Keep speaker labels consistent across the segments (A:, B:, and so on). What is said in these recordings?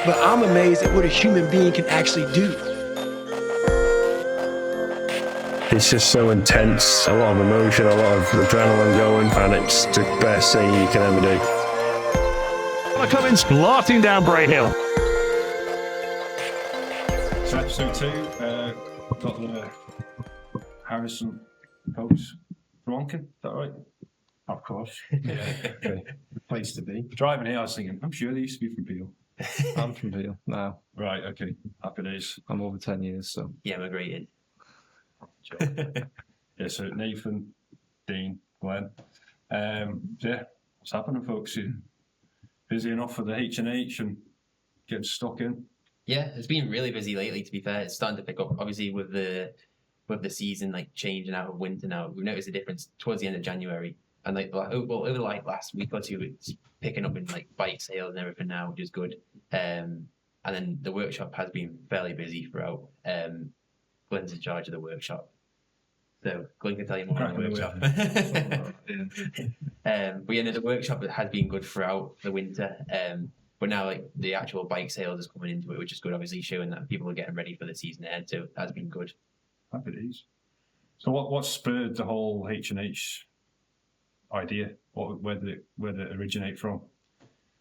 A: but I'm amazed at what a human being can actually do.
B: It's just so intense, a lot of emotion, a lot of adrenaline going, and it's the best thing you can ever do.
C: Coming splotting down Bray Hill.
D: So episode 2, got the Harrison folks Bronkin, is that right?
E: Of course.
D: Yeah, okay.
E: The place to be.
D: Driving here, I was thinking, I'm sure they used to be from Peel.
F: I'm from Peel now.
D: Right, okay. Happy days.
F: I'm over 10 years, so.
G: Yeah, emigrated.
D: Yeah, so Nathan, Dean, Glenn. Yeah, what's happening, folks? You busy enough for the H&H and getting stuck in?
G: Yeah, it's been really busy lately, to be fair. It's starting to pick up, obviously, with the season like changing out of winter now. We've noticed a difference towards the end of January. And over last week or two, it's picking up in like bike sales and everything now, which is good. And then the workshop has been fairly busy throughout. Glenn's in charge of the workshop. So Glenn can tell you more about the workshop. But yeah, no, the workshop has been good throughout the winter. But now like the actual bike sales is coming into it, which is good, obviously showing that people are getting ready for the season ahead. So that's been good.
D: Happy days. So what spurred the whole H&H idea? Where did it originate from?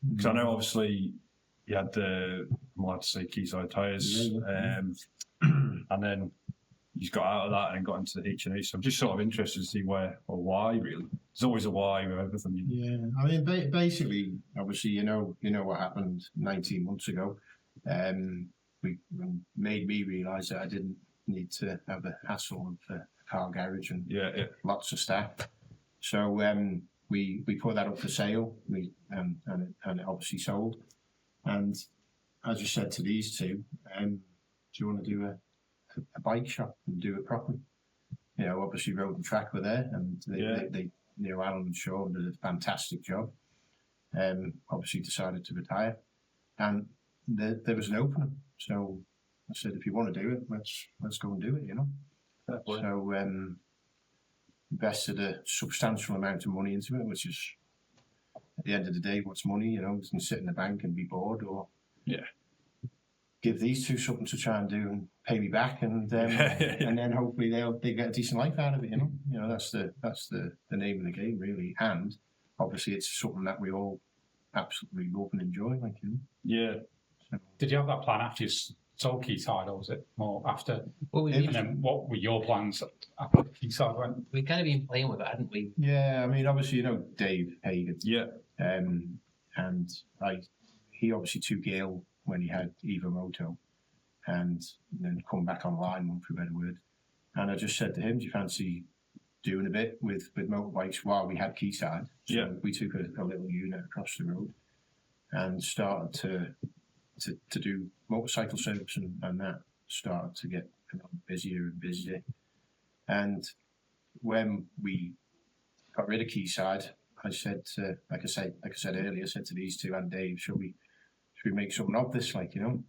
D: Because I know obviously you had the, I'm allowed to say, Quayside Tyres, and then you got out of that and got into the H&H. So I'm just sort of interested to see where or why, really. There's always a why with everything.
E: Yeah, I mean, basically, obviously, you know what happened 19 months ago. We made me realise that I didn't need to have the hassle of a car garage and lots of staff. So we put that up for sale. And it obviously sold. And I just said to these two, do you want to do a bike shop and do it properly? You know, obviously Road and Track were there, and they Alan and Sean did a fantastic job. Obviously decided to retire, and there was an opening. So I said, if you want to do it, let's go and do it. You know. So invested a substantial amount of money into it, which is at the end of the day, what's money? You know, you can sit in the bank and be bored, or give these two something to try and do and pay me back, and and then hopefully they get a decent life out of it. You know, that's the name of the game, really. And obviously, it's something that we all absolutely love and enjoy. Like, you know.
D: Yeah.
H: So. Did you have that plan after you sold Quayside, or was it more after?
G: Well,
H: and then what were your plans after Quayside went?
G: We've kind of been playing with it, hadn't we?
E: Yeah, I mean, obviously, you know Dave Hagan.
D: Yeah.
E: And he obviously took ill when he had Eva Moto, and then come back online, one for a better word. And I just said to him, do you fancy doing a bit with motorbikes while we had Quayside? So we took a little unit across the road and started to do motorcycle service, and that started to get busier and busier. And when we got rid of Quayside, I said, like I said earlier, I said to these two and Dave, should we make something of this, like, you know?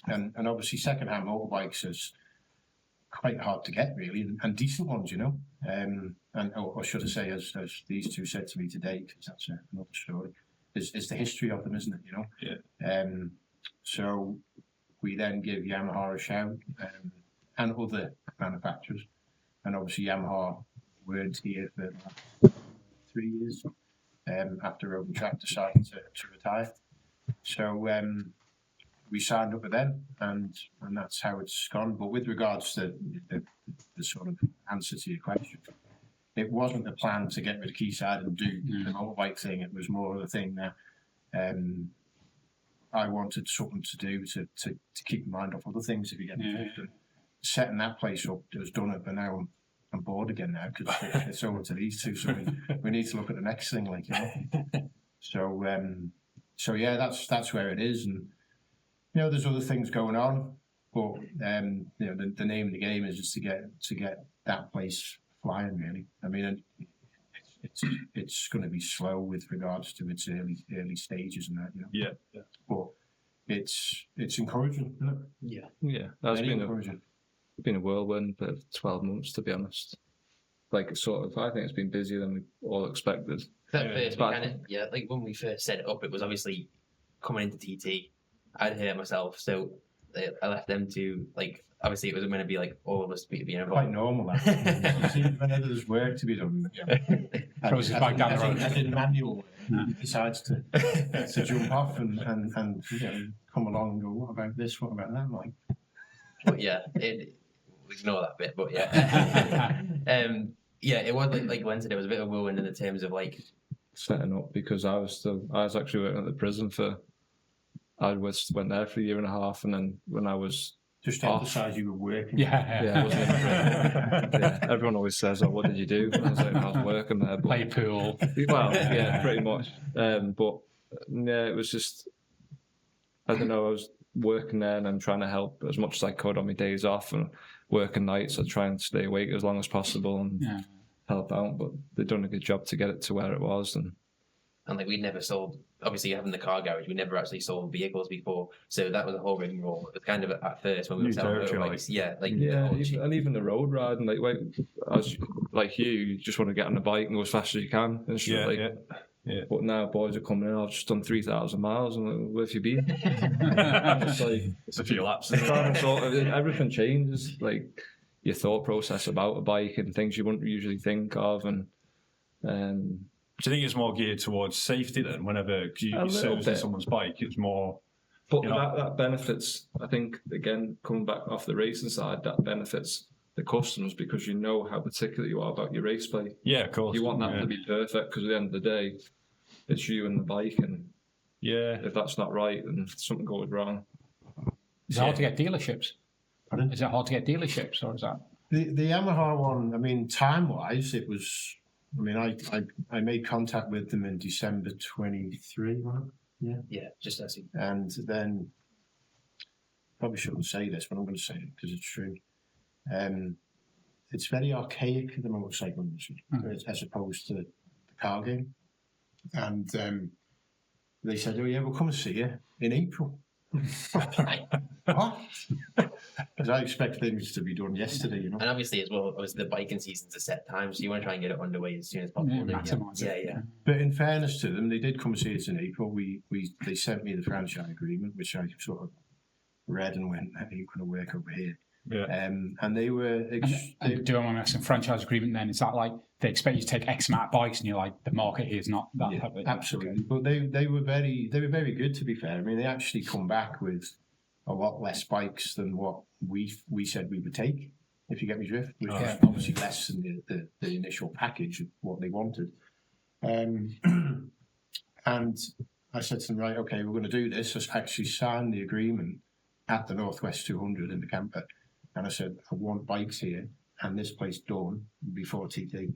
E: And obviously second-hand motorbikes is quite hard to get, really, and decent ones, you know. Or should I say, as these two said to me today, because that's another story, is the history of them, isn't it, you know?
D: Yeah.
E: So we then give Yamaha a shout, and other manufacturers, and obviously Yamaha weren't here for 3 years after Road and Track decided to retire. So we signed up with them, and that's how it's gone. But with regards to the sort of answer to your question, it wasn't a plan to get rid of Quayside and do the motorbike thing. It was more of a thing that I wanted something to do to keep my mind off other things if you get involved. And setting that place up was done it, but now I'm bored again now because it's over to these two. So we need to look at the next thing, like, you know. So yeah, that's where it is, and you know, there's other things going on, but you know, the name of the game is just to get that place flying, really. I mean, it's going to be slow with regards to its early stages and that, you know.
D: Yeah.
E: But it's encouraging, isn't it?
F: Yeah. That's
E: been
F: a whirlwind for 12 months, to be honest. Like, sort of, I think it's been busier than we all expected.
G: That first, like when we first set it up, it was obviously coming into TT. I'd hurt myself, so I left them to like. Obviously, it was going to be like all of us being involved.
E: Quite normal. That. See, whenever there's work to be done,
H: Throws his bike down the road.
E: As in manual work, he decides to jump off and come along and go, what about this? What about that? Like,
G: But yeah, ignore that bit. But yeah, yeah, it was like Glenn said, it was a bit of a whirlwind in the terms of like
F: setting up, because I was actually working at the prison went there for a year and a half, and then when I was
E: just to emphasise you were working.
F: Yeah, I wasn't in prison. Yeah, everyone always says, "Oh, what did you do?" And I was like, "I was working there."
H: Play pool.
F: Well, yeah, pretty much. But yeah, it was just, I don't know, I was working there and I'm trying to help as much as I could on my days off and working nights. I try and stay awake as long as possible and help out. But they've done a good job to get it to where it was. And
G: like we'd never sold, obviously having the car garage, we never actually sold vehicles before, so that was a whole rigmarole. It was kind of at first when we were selling motorbikes,
F: and even the road riding, like as like you just want to get on a bike and go as fast as you can. And yeah. But now boys are coming in. I've just done 3,000 miles, and like, where have you been?
D: It's a few laps.
F: Everything changes, like your thought process about a bike and things you wouldn't usually think of, and
D: do you think it's more geared towards safety then? Whenever you service someone's bike, it's more.
F: But that benefits. I think again, coming back off the racing side, that benefits the customers because you know how particular you are about your race bike.
D: Yeah, of course.
F: You want that to be perfect because at the end of the day, it's you and the bike, and if that's not right, then something goes wrong.
H: Is it hard to get dealerships? Pardon? Is it hard to get dealerships, or is that
E: the Yamaha one? I mean, time-wise, it was. I mean, I made contact with them in December 23, right?
G: Yeah, just as you.
E: And then, probably shouldn't say this, but I'm going to say it because it's true. It's very archaic, the motorcycle industry, as opposed to the car game. And they said, "Oh yeah, we'll come and see you in April." What? Because I expect things to be done yesterday, you know.
G: And obviously, as well, the biking season's a set time, so you want to try and get it underway as soon as possible.
H: Yeah.
E: But in fairness to them, they did come and see us in April. They sent me the franchise agreement, which I sort of read and went, "That ain't going to work over here."
D: Yeah.
E: And they were.
H: Do I want to ask some franchise agreement then? Is that like they expect you to take X amount of bikes, and you're like, the market here is not that type of
E: absolutely. Okay. But they were very good, to be fair. I mean, they actually come back with a lot less bikes than what we said we would take, if you get me drift, which is obviously less than the initial package of what they wanted. And I said to them, right, okay, we're going to do this. I actually signed the agreement at the Northwest 200 in the camper. And I said, I want bikes here and this place done before TT.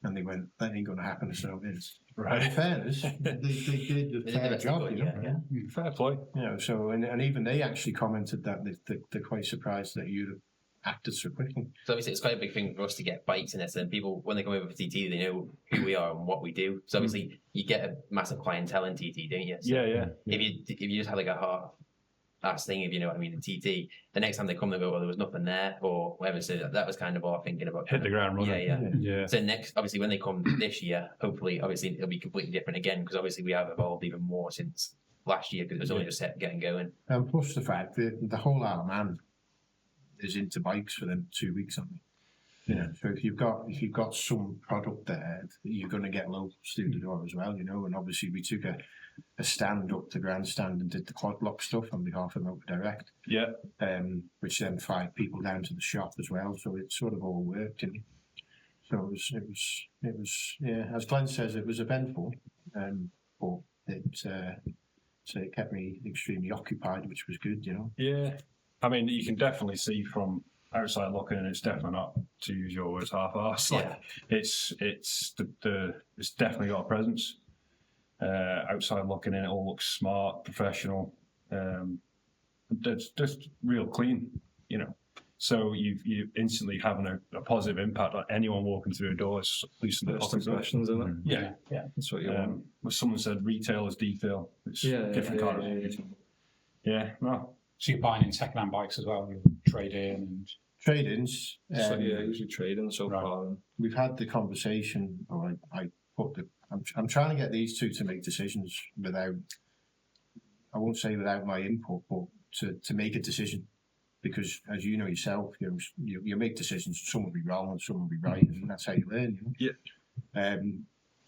E: And they went, that ain't going to happen, so it is. Right. In fairness, they did a fair job, you know.
D: Fair play.
E: You know, so, and even they actually commented that they're quite surprised that you'd acted so quickly.
G: So obviously it's quite a big thing for us to get bikes in this, and people, when they come over for TT, they know who we are and what we do. So obviously you get a massive clientele in TT, don't you? So if you just have like a half-ass thing, if you know what I mean, in TT, the next time they come, they go, well, there was nothing there or whatever. So that was kind of our thinking about
D: hit the ground running. Yeah.
G: So next, obviously, when they come this year, hopefully, obviously, it'll be completely different again because obviously we have evolved even more since last year because it was only just getting going.
E: And plus the fact that the whole Isle of Man is into bikes for them 2 weeks, aren't they? You know, so if you've got some product there, you're going to get locals through the door as well, you know. And obviously, we took a stand up the grandstand and did the quad lock stuff on behalf of Motor Direct.
D: Yeah.
E: Which then 5 people down to the shop as well. So it sort of all worked, you know. So it was as Glenn says, it was eventful, but it kept me extremely occupied, which was good, you know.
D: Yeah. I mean, you can definitely see from outside looking in, it's definitely not, to use your words, half-assed. Like, it's definitely got a presence. Outside looking in, it all looks smart, professional. It's just real clean, you know. So you instantly having a positive impact on anyone walking through a door. It's at least in the
F: first impressions, isn't it?
D: Yeah.
F: That's what you want.
D: When someone said retail is detail, it's different kind of. Yeah, no.
H: So you're buying in second-hand bikes as well, you trade in and
E: trade-ins.
F: Usually trading so far.
E: We've had the conversation, or I'm trying to get these two to make decisions without I won't say without my input, but to make a decision, because as you know yourself, you make decisions. Some will be wrong and some will be right, and that's how you learn. You know?
F: Yeah.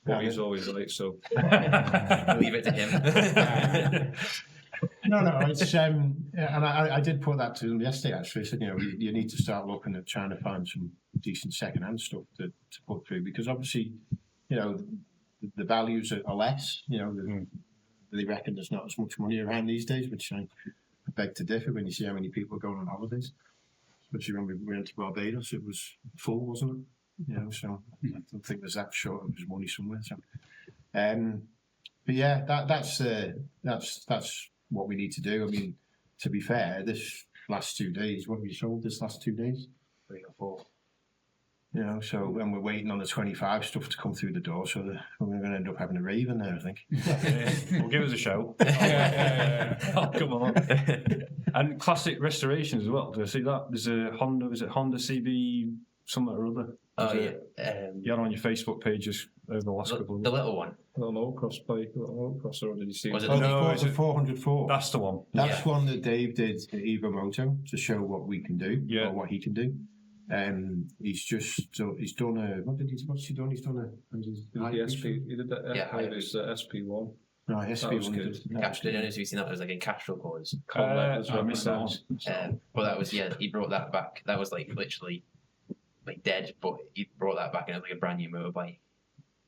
F: But he's always right, so
G: Leave it to him.
E: No, it's and I did put that to them yesterday. Actually, I said, you need to start looking at trying to find some decent second-hand stuff to put through, because obviously, the values are less. They reckon there's not as much money around these days, which I beg to differ when you see how many people are going on holidays. Especially when we went to Barbados, it was full, wasn't it? So I don't think there's that short of money somewhere. So, but yeah, that's what we need to do. I mean, to be fair, this last 2 days, what have you sold this last 2 days?
G: 3 or 4.
E: So, and we're waiting on the 25 stuff to come through the door, so we're going to end up having a rave in there, I think.
D: Well, give us a show. Oh, come on. And classic restorations as well. Do I see that? There's a Honda, is it Honda CB something or other?
G: Oh, yeah.
D: You had on your Facebook pages over the last couple of
G: The little one.
F: little motocross bike, little motocross, or did you see?
G: Was it
E: Oh,
G: the
E: no,
D: is
E: it's a
D: it-
E: 404.
D: That's the one.
E: That's one that Dave did at Evo Moto to show what we can do,
D: Yeah.
E: or what he can do. He's done a, what's he done? He's done a,
F: The SP, he did that.
G: Yeah,
F: It was SP1.
E: No,
F: That was
E: SP1
F: good.
E: did.
G: Cash, I don't know if you've seen that. It was like in Castrol colours.
D: I missed that one.
G: But that was, he brought that back. That was like literally like dead, but he brought that back and it was like a brand new motorbike.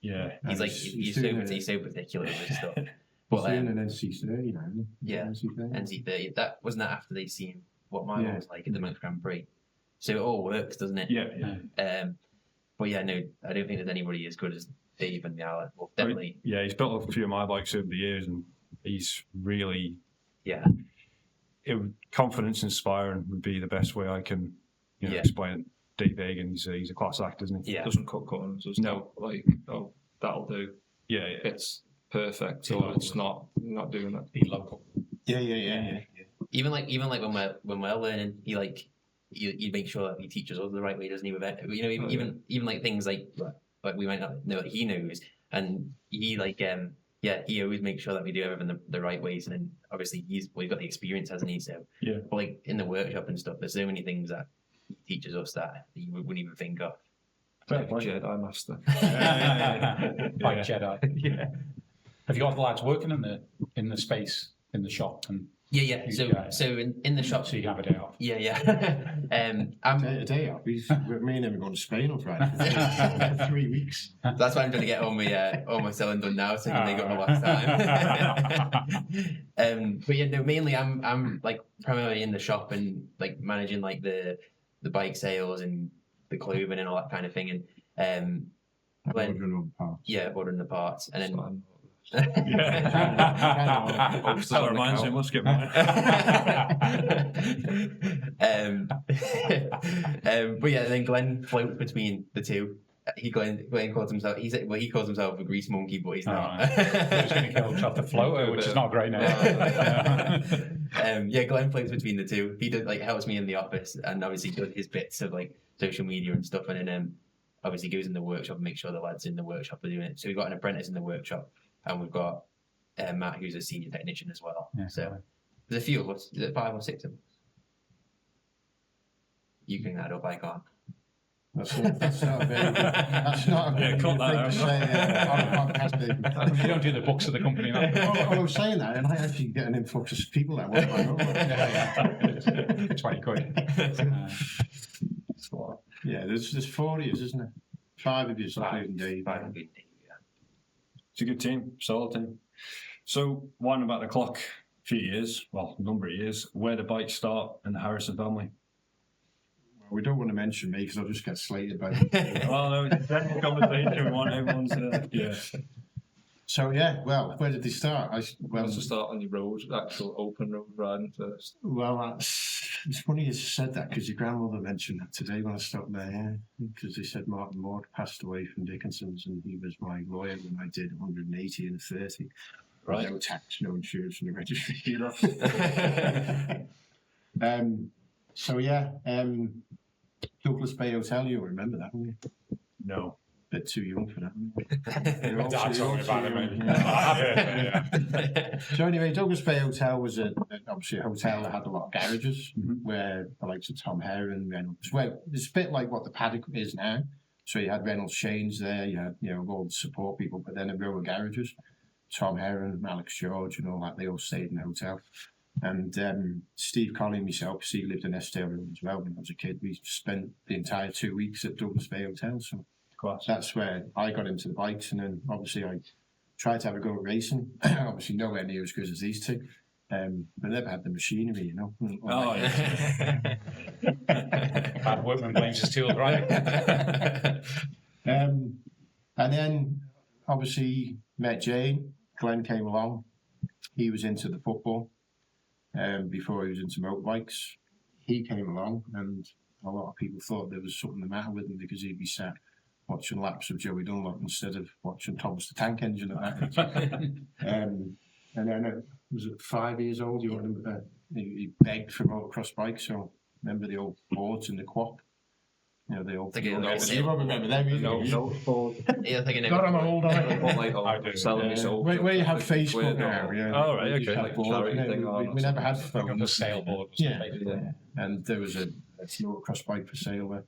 D: Yeah.
G: He's
E: And
G: like,
E: he's
G: he's so particular with his stuff.
E: He's
G: But
E: doing an NC30 now, isn't he?
G: Yeah.
E: NC30.
G: NC30, that wasn't that after they'd seen what mine
E: Yeah.
G: was like at the Monks Grand Prix. So it all works, doesn't it?
D: Yeah.
G: But yeah, no, I don't think there's anybody as good as Dave and Alan. Well, definitely.
D: Yeah, he's built a few of my bikes over the years, and he's really
G: Yeah.
D: Confidence inspiring would be the best way I can
G: Yeah.
D: explain it. Dave Hagen, he's a class act, isn't he?
G: Yeah.
F: Doesn't cut cuttings. There's
D: No.
F: like, oh, that'll do.
D: Yeah, yeah.
F: It's perfect, or it's not doing that.
H: Be local.
E: Yeah.
G: Even like when we're learning, he like you make sure that he teaches us the right way, doesn't he? With it, even like things like we might not know that he knows, and he like he always makes sure that we do everything the right ways. And then obviously he's got the experience, hasn't he? So
D: Yeah.
G: But like in the workshop and stuff, there's so many things that he teaches us that you wouldn't even think of.
F: Like a Jedi master.
H: Like Jedi.
G: Yeah.
H: Have you got the lads working in the space in the shop, and
G: Yeah. So in the shop,
H: so you can have a day off?
G: yeah.
E: A day off. Me and him are going to Spain on Friday for 3 weeks.
G: That's why I'm trying to get all my selling done now, so I can make up my last time. But yeah, no, mainly I'm like primarily in the shop and like managing like the bike sales and the clothing and all that kind of thing, and ordering the parts, and then.
D: That reminds me, let's get mine.
G: But yeah, then Glenn floats between the two. Glenn calls himself. He calls himself a grease monkey, but he's not.
H: He's going to kill off the floater, which is not a great name.
G: Glenn floats between the two. He does helps me in the office, and obviously does his bits of like social media and stuff, and then obviously goes in the workshop and makes sure the lads in the workshop are doing it. So we've got an apprentice in the workshop, and we've got Matt, who's a senior technician as well.
H: Yeah,
G: so there's a few of us. Is it 5 or 6 of us? You can add up, I can't.
E: That's not a very good, that's not a very
D: cut
E: good
D: that
E: thing to say on a podcast, David.
H: You don't do the books of the company. No?
E: I was saying that, and I actually get an influx of people that want my number.
H: 20 quid.
E: Yeah, there's 4 of you, isn't there? 5 of you, including Dave.
D: It's a good team, solid team. So, winding back the clock a few years, well, a number of years, where the bikes start in the Harrison family.
E: We don't want to mention me because I'll just get slated by
D: Well, no, it's a general conversation. We want everyone to, yeah.
E: So, well, where did they start?
F: What's to start on your road, actual open road riding first?
E: Well, it's funny you said that because your grandmother mentioned that today when I stopped there, because they said Martin Ward passed away from Dickinson's and he was my lawyer when I did 180 and 30.
D: Right.
E: No tax, no insurance, and the registry. Douglas Bay Hotel, you'll remember that, won't you?
D: No.
E: bit too young for that.
H: My dad told me about it, mate.
E: Yeah. So anyway, Douglas Bay Hotel was obviously a hotel that had a lot of garages where the likes of Tom Heron, Reynolds. Well, it's a bit like what the Paddock is now. So you had Reynolds Shanes there, you had all the support people, but then a row of garages. Tom Heron, Alex George, and all that, they all stayed in the hotel. And Steve Colley and myself, because he lived in Eskdale Road as well when I was a kid, we spent the entire 2 weeks at Douglas Bay Hotel. So that's where I got into the bikes, and then obviously I tried to have a go at racing. Obviously nowhere near as good as these two. But I never had the machinery,
C: Oh, yeah.
H: Bad workman blames his tool, right?
E: And then obviously met Jane. Glenn came along. He was into the football before he was into motorbikes. He came along, and a lot of people thought there was something the matter with him because he'd be sat watching laps of Joey Dunlop instead of watching Thomas the Tank Engine at that. And then was it 5 years old? He begged for motocross bikes. So remember the old boards in the Quap? The old. You won't remember them, you know.
G: Yeah, I think
E: God, I'm old on it.
F: Selling me so.
E: Where you have Facebook now,
C: Oh, right, okay.
F: Like charity thing
E: we never had
H: Like on the
E: phones.
H: sailboard.
E: Yeah. And there was a motocross bike for sale there.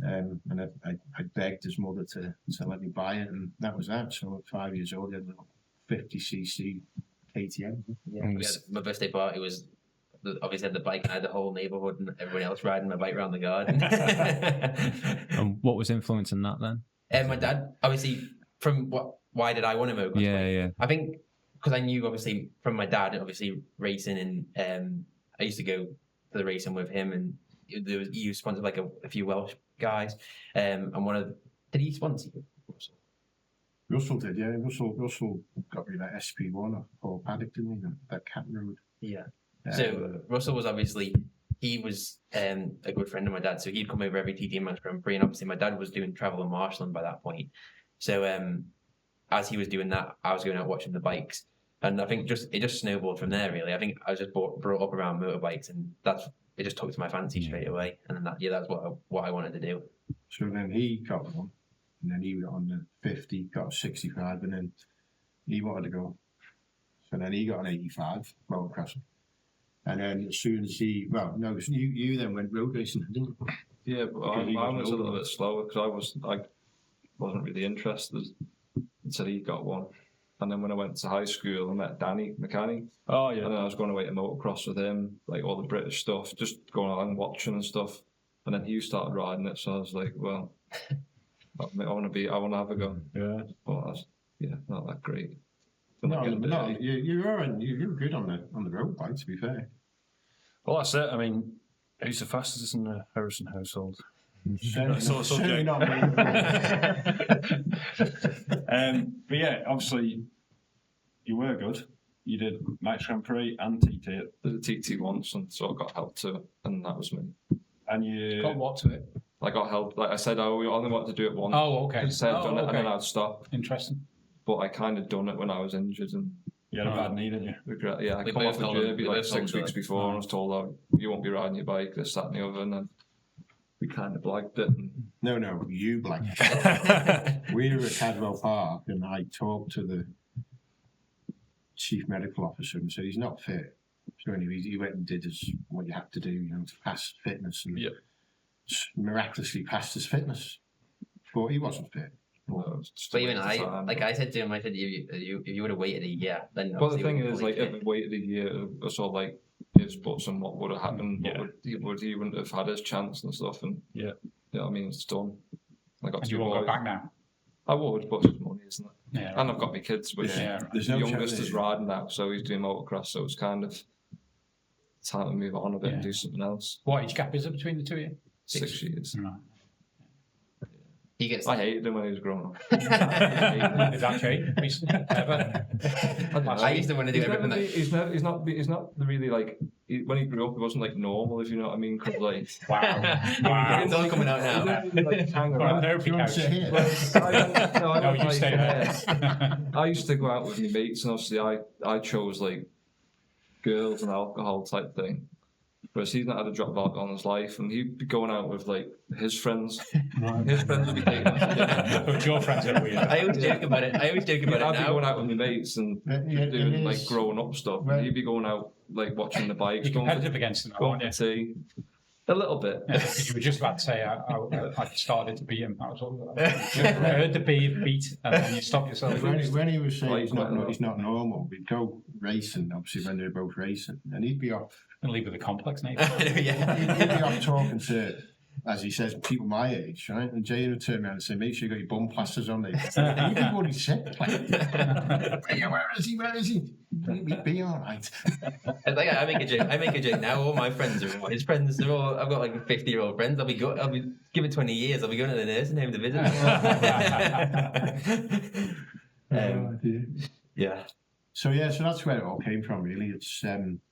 E: And I begged his mother to let me buy it, and that was that. So at 5 years old, he had a little 50cc KTM.
G: Yeah, my birthday party was obviously had the bike, and I had the whole neighbourhood and everyone else riding my bike around the garden.
I: And what was influencing that then?
G: And my dad, obviously, why did I want to motocross?
I: Yeah.
G: I think because I knew obviously from my dad, obviously racing, and I used to go to the racing with him, and he was sponsored like a few Welsh guys, and did he sponsor you?
E: Russell did, yeah. Russell got me that SP1 or Paddock, didn't he? That Cat Road.
G: Yeah. So Russell was obviously, he was a good friend of my dad, so he'd come over every TT Match Grand Prix, and obviously my dad was doing travel and marshalling by that point. So as he was doing that, I was going out watching the bikes, and I think it just snowballed from there. Really, I think I was just brought up around motorbikes, and it just took to my fancy straight away, and then that's what I wanted to do.
E: So then he got one, and then he got on the 50, got a 65, and then he wanted to go. So then he got an 85 motocrossing. And then as soon as you then went road racing, didn't you?
F: Yeah, but mine was a little bit slower because I wasn't really interested until he got one. And then when I went to high school, I met Danny McCanny.
C: Oh, yeah.
F: And then I was going away to motocross with him, like all the British stuff, just going along watching and stuff. And then he started riding it, so I was like, well, I want to have a go.
C: Yeah.
F: But not that great.
E: No, you were good on the road bike, to be fair.
D: Well, that's it. I mean, who's the fastest in the Harrison household?
E: Certainly not me.
D: But yeah, obviously, you were good. You did Max Grand Prix and TT.
F: Did the TT once, and so I got help to it, and that was me.
D: And you
H: Got what to it?
F: I got help. Like I said, I only wanted to do it once.
H: Oh, okay.
F: I said I'd done it, and then I'd stop.
H: Interesting.
F: But I kind of done it when I was injured, and
D: you had a bad knee, didn't you?
F: regret. Yeah, I
G: We
F: come
G: both
F: off the
G: told him-
F: derby
G: we
F: like
G: both
F: 6
G: told
F: weeks
G: him.
F: before, and I was told, "Oh, you won't be riding your bike, this, that, and the other," and then we kind of blagged it. And
E: No, you black. We were at Cadwell Park, and I talked to the chief medical officer and said he's not fit. So anyway, he went and did what you have to do, to pass fitness, and miraculously passed his fitness. But he wasn't fit.
G: But even I said to him, if you would have waited a year, then.
F: But the
G: obviously
F: thing
G: we would
F: is,
G: have
F: like,
G: played
F: if
G: fit.
F: we waited a year or so, like, his butts and what would have happened, he wouldn't have had his chance and stuff. And
D: yeah,
F: I mean, it's done. I got
H: And
F: two
H: you won't
F: boys.
H: go back now.
F: I would, but it's money, isn't it?
H: Yeah.
F: And I've got my kids, which
E: There's
F: the
E: no
F: youngest
E: chance.
F: is riding now, so he's doing motocross, so it's kind of time to move on a bit and do something else.
H: What age gap is it between the two of you?
F: 6 years.
H: Right.
G: He gets.
F: I hated him when he was growing up.
H: Is that true? Ever?
G: I used to want to do everything.
F: He's not really like when he grew up. He wasn't like normal, if you know what I mean. Because like
H: Wow.
G: It's all coming out now.
F: he didn't really, like, hang
H: Got a
F: around.
H: therapy couch.
F: No,
H: you stay there.
F: I used to go out with my mates, and obviously I chose like girls and alcohol type thing. Whereas he's not had a drop of alcohol in his life, and he'd be going out with like his friends. His friends would be taking him to dinner.
H: But your friends are weird.
G: I always joke about it.
F: I'd be
G: now.
F: going out with my mates and doing like growing up stuff.
E: Right.
F: And he'd be going out like watching the bikes,
H: You're
F: going
H: competitive against them,
F: going
H: aren't
F: for
H: you?
F: tea. A little bit.
H: Yeah, you were just about to say I started to beat him. I was all, I heard the beat, and then you stopped yourself.
E: When he was saying
F: Like,
E: he's not normal, we'd go racing, obviously, when they were both racing, and he'd be off.
H: And leave with a complex name.
G: Yeah.
E: He'd be off talking to, as he says, people my age, right? And Jay would turn around and say, make sure you got your bum plasters on there. You can what he said. Like, where is he? Where is he? He'd be all right.
G: I make a joke now. All my friends are his friends. They're all. I've got like 50-year-old friends. I'll be give it 20 years. I'll be going to the nursing home to visit them. Yeah.
E: So that's where it all came from. Really, it's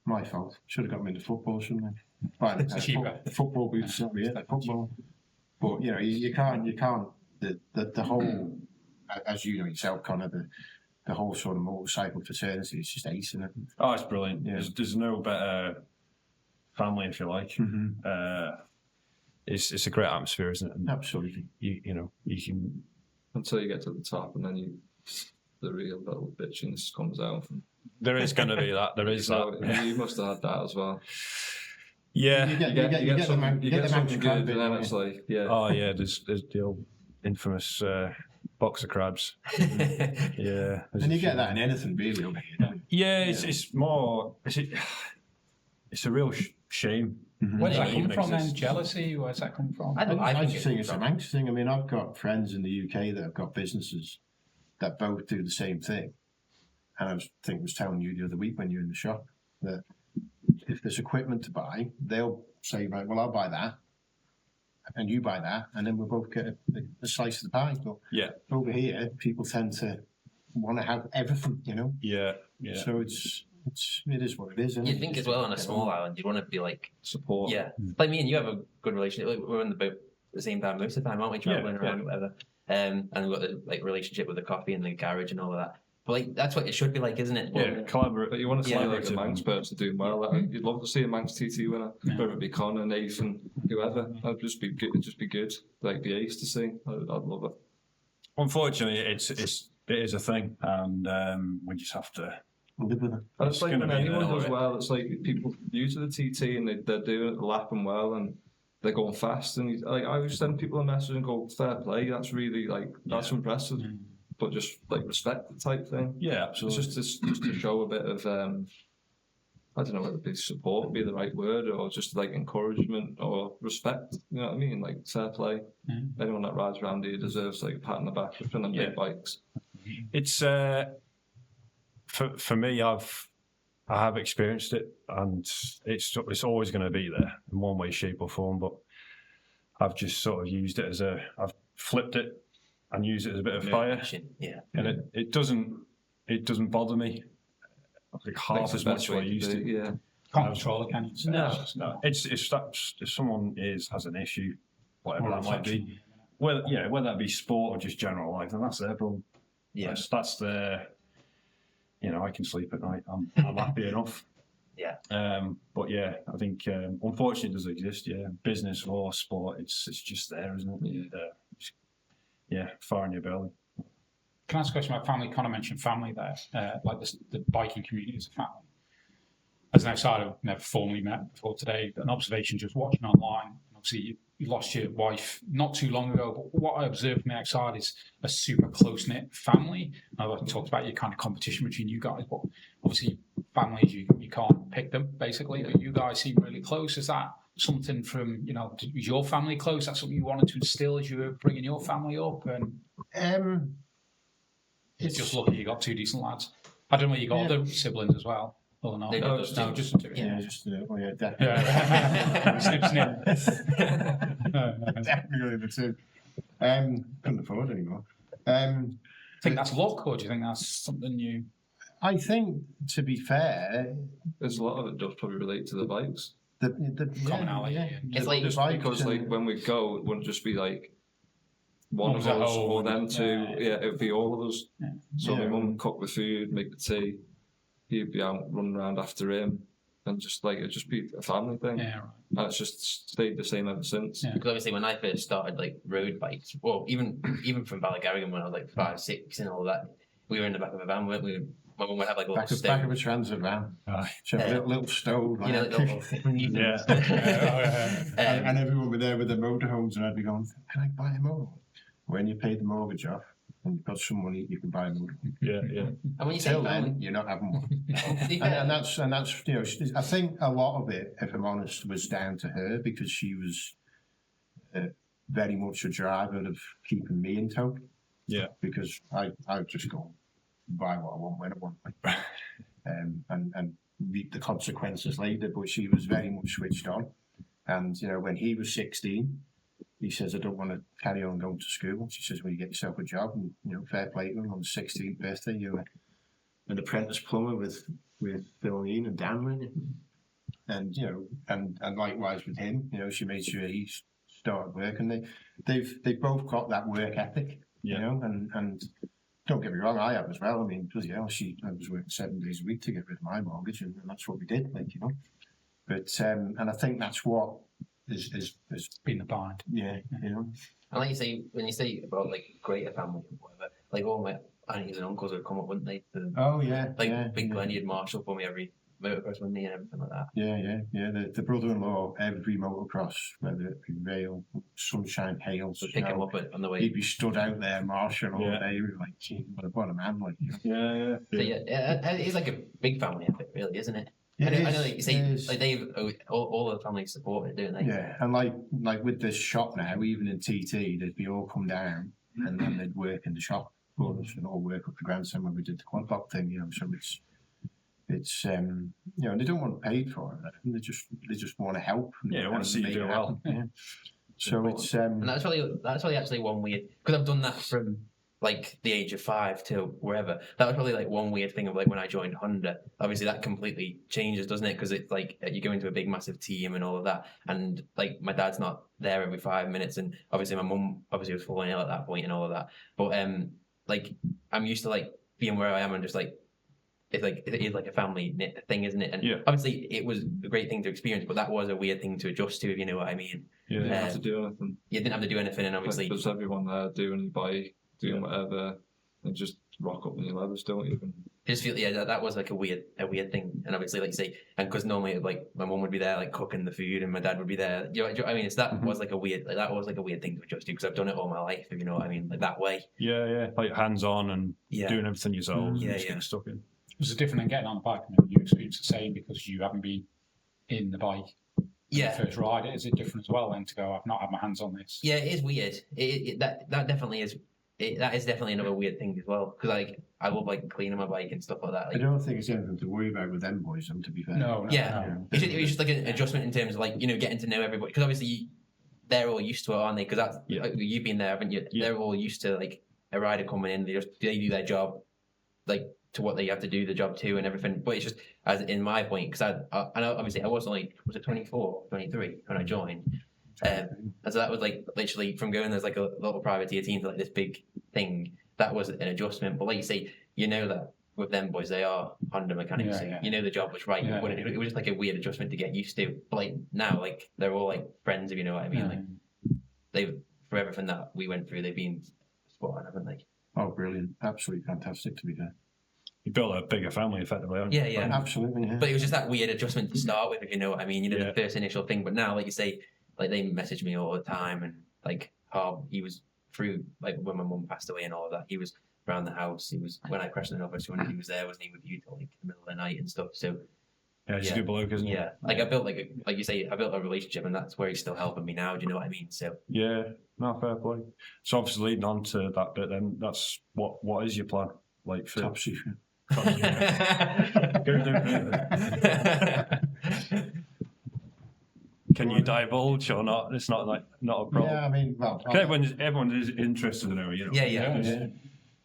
E: my fault. Should have got me into football, shouldn't I? But
H: cheaper.
E: Football boots, football. But you can't. The whole, as you know yourself, Connor, the whole sort of motorcycle fraternity is just ace, isn't it?
D: Oh, it's brilliant.
E: Yeah.
D: There's no better family, if you like. It's a great atmosphere, isn't it? And
E: Absolutely.
D: you can.
F: Until you get to the top, and then the real little bitchiness comes out.
D: There is going to be that. There is
F: So
D: that.
F: you must have had that as well.
D: Yeah.
E: You get
F: something good, and then it's like, yeah.
D: Oh yeah. There's the old infamous box of crabs. Yeah.
E: And you get that in anything really over here. Don't you?
D: Yeah. It's more. It's a real shame.
H: Where does that
D: Even
H: come from then?
D: exists.
H: Jealousy? Where's that come from?
E: I just think it's a Manx thing. I mean, I've got friends in the UK that have got businesses that both do the same thing. And I was telling you the other week when you were in the shop that if there's equipment to buy, they'll say, right, well, I'll buy that, and you buy that, and then we'll both get a slice of the pie. But
D: Yeah.
E: over here, people tend to want to have everything,
D: Yeah. Yeah.
E: So it is what it is. Isn't
G: You
E: it?
G: think as well on a small island, you'd want to be like
F: Support.
G: Yeah, like me and you have a good relationship. Like we're on the boat at the same time most of the time, aren't we? Traveling around, or whatever. And we've got the like relationship with the coffee and the garage and all of that. But like that's what it should be like, isn't it?
D: Yeah. Collaborate.
F: But you want to see
G: Yeah.
F: like a Manx person doing well. Like, you'd love to see a Manx TT winner, whether it be Connor, Nathan, whoever. That'd just be good. It'd just be good. Like the ace to see. I'd love it.
D: Unfortunately, it is a thing, and we just have to.
E: Live with it.
F: And it's like
D: gonna
F: when
D: be
F: anyone
D: there,
F: does
D: right?
F: well, it's like people new to the TT and they're doing it, lapping well, and they're going fast. And like I always send people a message and go, "Fair play, that's really that's impressive." But just like respect type thing.
D: Yeah,
F: It's
D: absolutely.
F: just to show a bit of I don't know whether it be support would be the right word, or just like encouragement or respect. You know what I mean? Like fair play. Anyone that rides around here deserves like a pat on the back for them big bikes.
D: It's for me. I have experienced it, and it's always going to be there in one way, shape, or form. But I've just sort of used it I've flipped it and used it as a bit of fire,
G: Yeah.
D: and it doesn't bother me like half as much as I used to.
F: Yeah.
H: Can't control it, can you?
D: No. It's if someone has an issue, whatever that might be, whether that be sport or just general life, then that's their problem.
G: Yeah.
D: That's their. I can sleep at night. I'm happy enough.
G: Yeah.
D: But yeah, I think unfortunately it does exist. Yeah, business or sport, it's just there, isn't it? Fire in your belly.
H: Can I ask a question about family? Connor mentioned family there, like the biking community as a family. As an outsider, I've never formally met before today, but an observation just watching online. And obviously, you lost your wife not too long ago, but what I observed from the outside is a super close-knit family. I talked about your kind of competition between you guys, but obviously families, you can't pick them, basically, but you guys seem really close. Is that something from, is your family close? That's something you wanted to instill as you were bringing your family up? And it's just lucky you got two decent lads. I don't know, you got other siblings as well. Or not?
G: They got those
H: No,
G: two.
H: just the two.
E: Definitely.
H: Yeah. Snip, snip.
E: Definitely the two. Couldn't afford anymore.
H: Think that's luck, or do you think that's something you?
E: I think, to be fair,
F: There's a lot of it does probably relate to the bikes.
E: the
H: Commonality.
G: It's like-
F: Just because like when we go, it wouldn't just be like one of
H: Mums at
F: us
H: home,
F: or them two.
H: yeah.
F: Yeah, it would be all of us.
H: Yeah.
F: So
E: Yeah.
F: my mum would cook the food, make the tea. He'd be out running around after him. and just like it just be a family thing.
H: Yeah, right.
F: And it's just stayed the same ever since.
H: Yeah.
G: Because obviously when I first started like road bikes, well, even from Ballygarrigan when I was like 5, 6 and all that, we were in the back of a van, weren't we? My mum would have like a little
E: Back of
G: stove.
E: a transit van.
D: Aye.
E: So a little stove.
G: You know,
E: like-
G: like little
D: Yeah.
E: and everyone were there with their motorhomes, and I'd be going, "Can I buy a motorhome?" When you pay the mortgage off and you've got some money, you can buy a motorhome.
D: Yeah.
G: And when you say
E: Till
G: family,
E: then, you're not having one.
G: to be
E: And,
G: fair,
E: and that's you know, I think a lot of it, if I'm honest, was down to her because she was very much a driver of keeping me in tow.
D: Yeah.
E: Because I just go buy what I want when I want, and reap the consequences later. But she was very much switched on, and you know when he was 16, he says I don't want to carry on going to school. She says, "Well, you get yourself a job," and you know, fair play to him. On his 16th birthday, you're an apprentice plumber with Philomene and Dan, weren't you? And you know, and likewise with him, you know, she made sure he started work, and they've both got that work ethic, you know, and don't get me wrong, I have as well. I mean, bloody hell, I was working 7 days a week to get rid of my mortgage, and that's what we did, like, you know. But and I think that's what is
H: Been the bind.
E: yeah, you know.
G: and like you say, when you say about like greater family or whatever, like all my aunties and uncles would come up, wouldn't they?
E: Oh yeah,
G: Like
E: yeah,
G: Big
E: yeah.
G: Glenn, you'd marshal for me every motocross with me and everything like that.
E: Yeah. The brother-in-law, every motocross, whether it be rail, sunshine, hail,
G: So pick him
E: snow,
G: up on the way.
E: he'd be stood out there marshalling all
D: Yeah.
E: day. We were like, gee, what a man, like, you know.
G: So yeah, it's like a big family effort, really, isn't it? I know, like you say,
E: it is.
G: like they've all the families support it, don't they?
E: Yeah, and like with this shop now, even in TT, they'd be all come down and then they'd work in the shop for us and all work up the grandstand when we did the quad block thing, you know. So it's you know, and they don't want paid for it. They just want to help. And,
D: Yeah, they want to
E: and
D: see you
E: make
D: do
E: it
D: well.
E: happen, Yeah. So it's
G: And that's probably actually one weird, because I've done that from like the age of 5 till wherever. That was probably like one weird thing of like when I joined Honda. Obviously that completely changes, doesn't it? Because it's like you go into a big massive team and all of that, and like my dad's not there every 5 minutes, and obviously my mum obviously was falling ill at that point and all of that. But like I'm used to like being where I am and just like it is like a family thing, isn't it? And
D: Yeah.
G: obviously it was a great thing to experience, but that was a weird thing to adjust to, if you know what I mean.
F: You didn't have to do anything.
G: You didn't have to do anything, and obviously
F: There's everyone there doing bike, doing whatever, and just rock up in your leathers, don't even.
G: I just feel that was like a weird thing, and obviously like you say, and because normally like my mum would be there like cooking the food, and my dad would be there. Do you know what I mean? It's that was like a weird thing to adjust to, because I've done it all my life, if you know what I mean, like that way.
D: Yeah, like hands on and
G: Yeah.
D: doing everything yourselves.
G: Yeah,
D: and just
G: yeah.
D: getting stuck in.
H: Was it different than getting on the bike? I mean, you experience the same because you haven't been in the bike.
G: Yeah,
H: First ride, is it different as well? Then to go, I've not had my hands on this.
G: yeah, it is weird. That definitely is. That is definitely another weird thing as well, because like I love like cleaning my bike and stuff like that.
E: I
G: Like,
E: don't think it's anything to worry about with them boys, to be fair.
H: No,
G: yeah,
H: no.
G: it was just like an adjustment in terms of like, you know, getting to know everybody, because obviously they're all used to it, aren't they? Because that's like, you've been there, haven't you?
D: Yeah.
G: They're all used to like a rider coming in. They do their job, like to what they have to do the job to and everything. But it's just as in my point, because I know obviously I was only 24, 23 when I joined. And so that was like literally from going as like a little privateer team to like this big thing. That was an adjustment. But like you say, you know that with them boys, they are Honda mechanics.
H: Yeah,
G: So
H: yeah.
G: you know the job was right.
H: Yeah.
G: It was just like a weird adjustment to get used to. But like now, like they're all like friends, if you know what I mean.
H: Yeah.
G: Like they've, for everything that we went through, they've been spot on, haven't they?
E: Oh, brilliant. Absolutely fantastic, to be fair.
D: You built a bigger family effectively, haven't you?
G: Yeah, yeah.
E: Absolutely, yeah.
G: But it was just that weird adjustment to start with, if you know what I mean. You know,
D: Yeah.
G: the first initial thing. But now, like you say, like they message me all the time, and like he was through like when my mum passed away and all of that. He was around the house. He was when I crashed in the office. When he was there, wasn't he, with you till like the middle of the night and stuff. So
D: Yeah, he's
G: Yeah.
D: a good bloke, isn't he?
G: yeah, like I built like you say, I built a relationship, and that's where he's still helping me now. Do you know what I mean? So
D: Yeah, no, fair play. So obviously leading on to that bit then, that's what is your plan? Like for
E: Top secret.
D: Go do it. Can you divulge or not? It's not a problem.
E: Yeah, I mean, well,
D: Everyone is interested in it, you know.
G: yeah.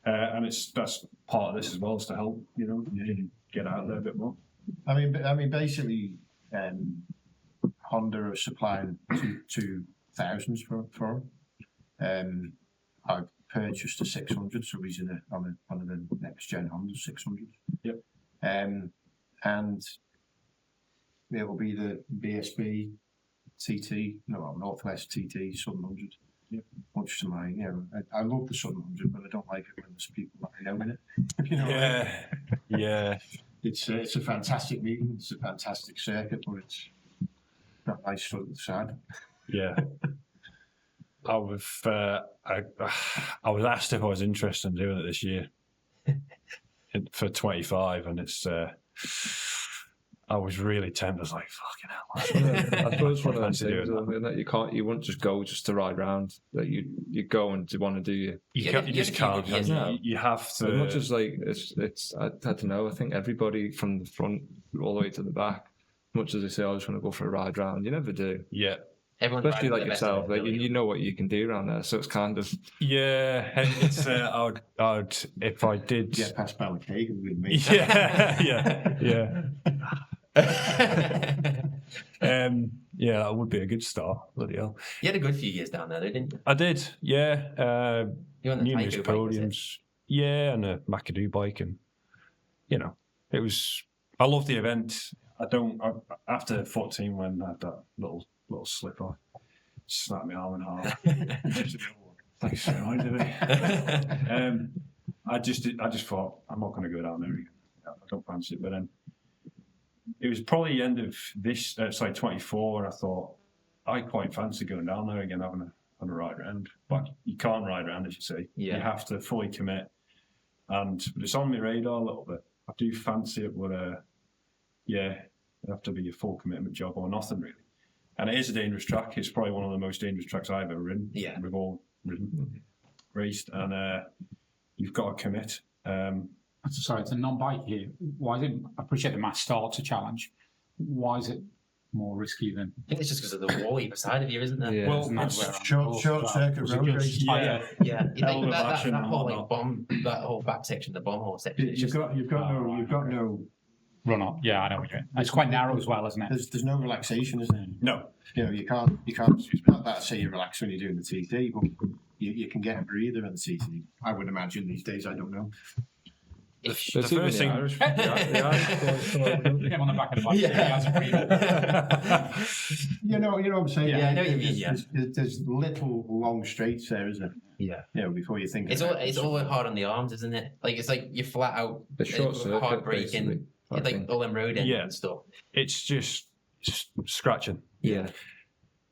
D: And that's part of this as well, is to help, you know, get out there a bit more.
E: I mean, basically, Honda are supplying two thousands for him. I've purchased a 600, so he's on the next gen Honda 600.
D: Yep.
E: And it'll be the BSB TT, no, Northwest TT Southern 100.
D: Yeah.
E: Much to my, I love the Southern 100, but I don't like it when there's people that I know in it. You know what I mean?
B: Yeah.
E: It's a fantastic meeting. It's a fantastic circuit, but it's not nice for the side.
B: Yeah. I was asked if I was interested in doing it this year for 25, and it's I was really tempted. I was like, fucking hell.
F: I suppose one of those
B: Fancy
F: things
B: doing
F: that you wouldn't just go just to ride around. That you go and want to do
B: You
G: Yeah,
B: just can't.
G: yeah,
B: You have to.
F: As much as like it's I don't know. I think everybody from the front all the way to the back. As much as they say, I just want to go for a ride round, you never do.
B: Yeah.
G: Everyone
F: Especially
G: rides
F: like
G: the best of
F: yourself,
G: their
F: like
G: ability.
F: you know what you can do around there. So it's kind of
B: Yeah. And it's I'd if I did.
E: Get past Ballycagan with me.
B: Yeah. Yeah, that would be a good start. Bloody hell.
G: You had a good few years down there, though, didn't you?
B: I did. Yeah.
G: You won the
B: Numerous
G: Tyco bike, was it?
B: podiums. Yeah, and a McAdoo bike, and it was. I love the event. After 14 when I had that little slip on, snapped my arm in half. Thanks for reminding me. I just thought I'm not going to go down there again. I don't fancy it. But then it was probably the end of this, 24, and I thought I quite fancy going down there again, having a ride round. But you can't ride round, as you say.
G: Yeah.
B: You have to fully commit, but it's on my radar a little bit. I do fancy it, but it'd have to be a full commitment job or nothing really. And it is a dangerous track. It's probably one of the most dangerous tracks I've ever ridden.
G: Yeah.
B: We've all raced, and you've got to commit.
H: Sorry, it's a non-bike here. Why is it? I appreciate the mass start's a challenge. Why is it more risky than?
G: I think it's just because of the wall either side of you, isn't there?
F: yeah.
B: Well,
H: Isn't that
B: it's
H: where I'm
E: Short
H: close
E: short
H: as
E: circuit
H: Was it
E: road
H: just-
E: race.
G: Yeah. You
B: Hell
G: think
B: of
G: that
B: action
G: that
B: and
G: whole
B: whatnot.
G: that whole back section, the bomb hole section. It's
E: You've
G: just
E: got no.
H: Run up. Yeah, I know what you mean. It's quite narrow as well, isn't it?
E: There's no relaxation, is there?
B: No,
E: You can't. It's not that say you relax when you're doing the TT, but you can get a breather in the TT. I would imagine these days. I don't know.
G: ish.
F: There's
B: the
F: even
B: first thing-
F: Irish boys come over, don't they?
H: Get him on the back of the bike.
G: Yeah.
H: He has a breather.
E: You know what I'm saying.
G: Yeah, I know what you mean, yeah.
E: There's little long straights there, isn't there?
G: Yeah.
E: Before you think.
G: It's
E: about
G: all hard on the arms, isn't it? Like it's like you're flat out.
F: The short circuit,
G: Heartbreak
F: basically,
G: and
F: I
G: like
F: think.
G: all them road ends
B: Yeah.
G: and stuff.
B: it's just scratching.
G: Yeah.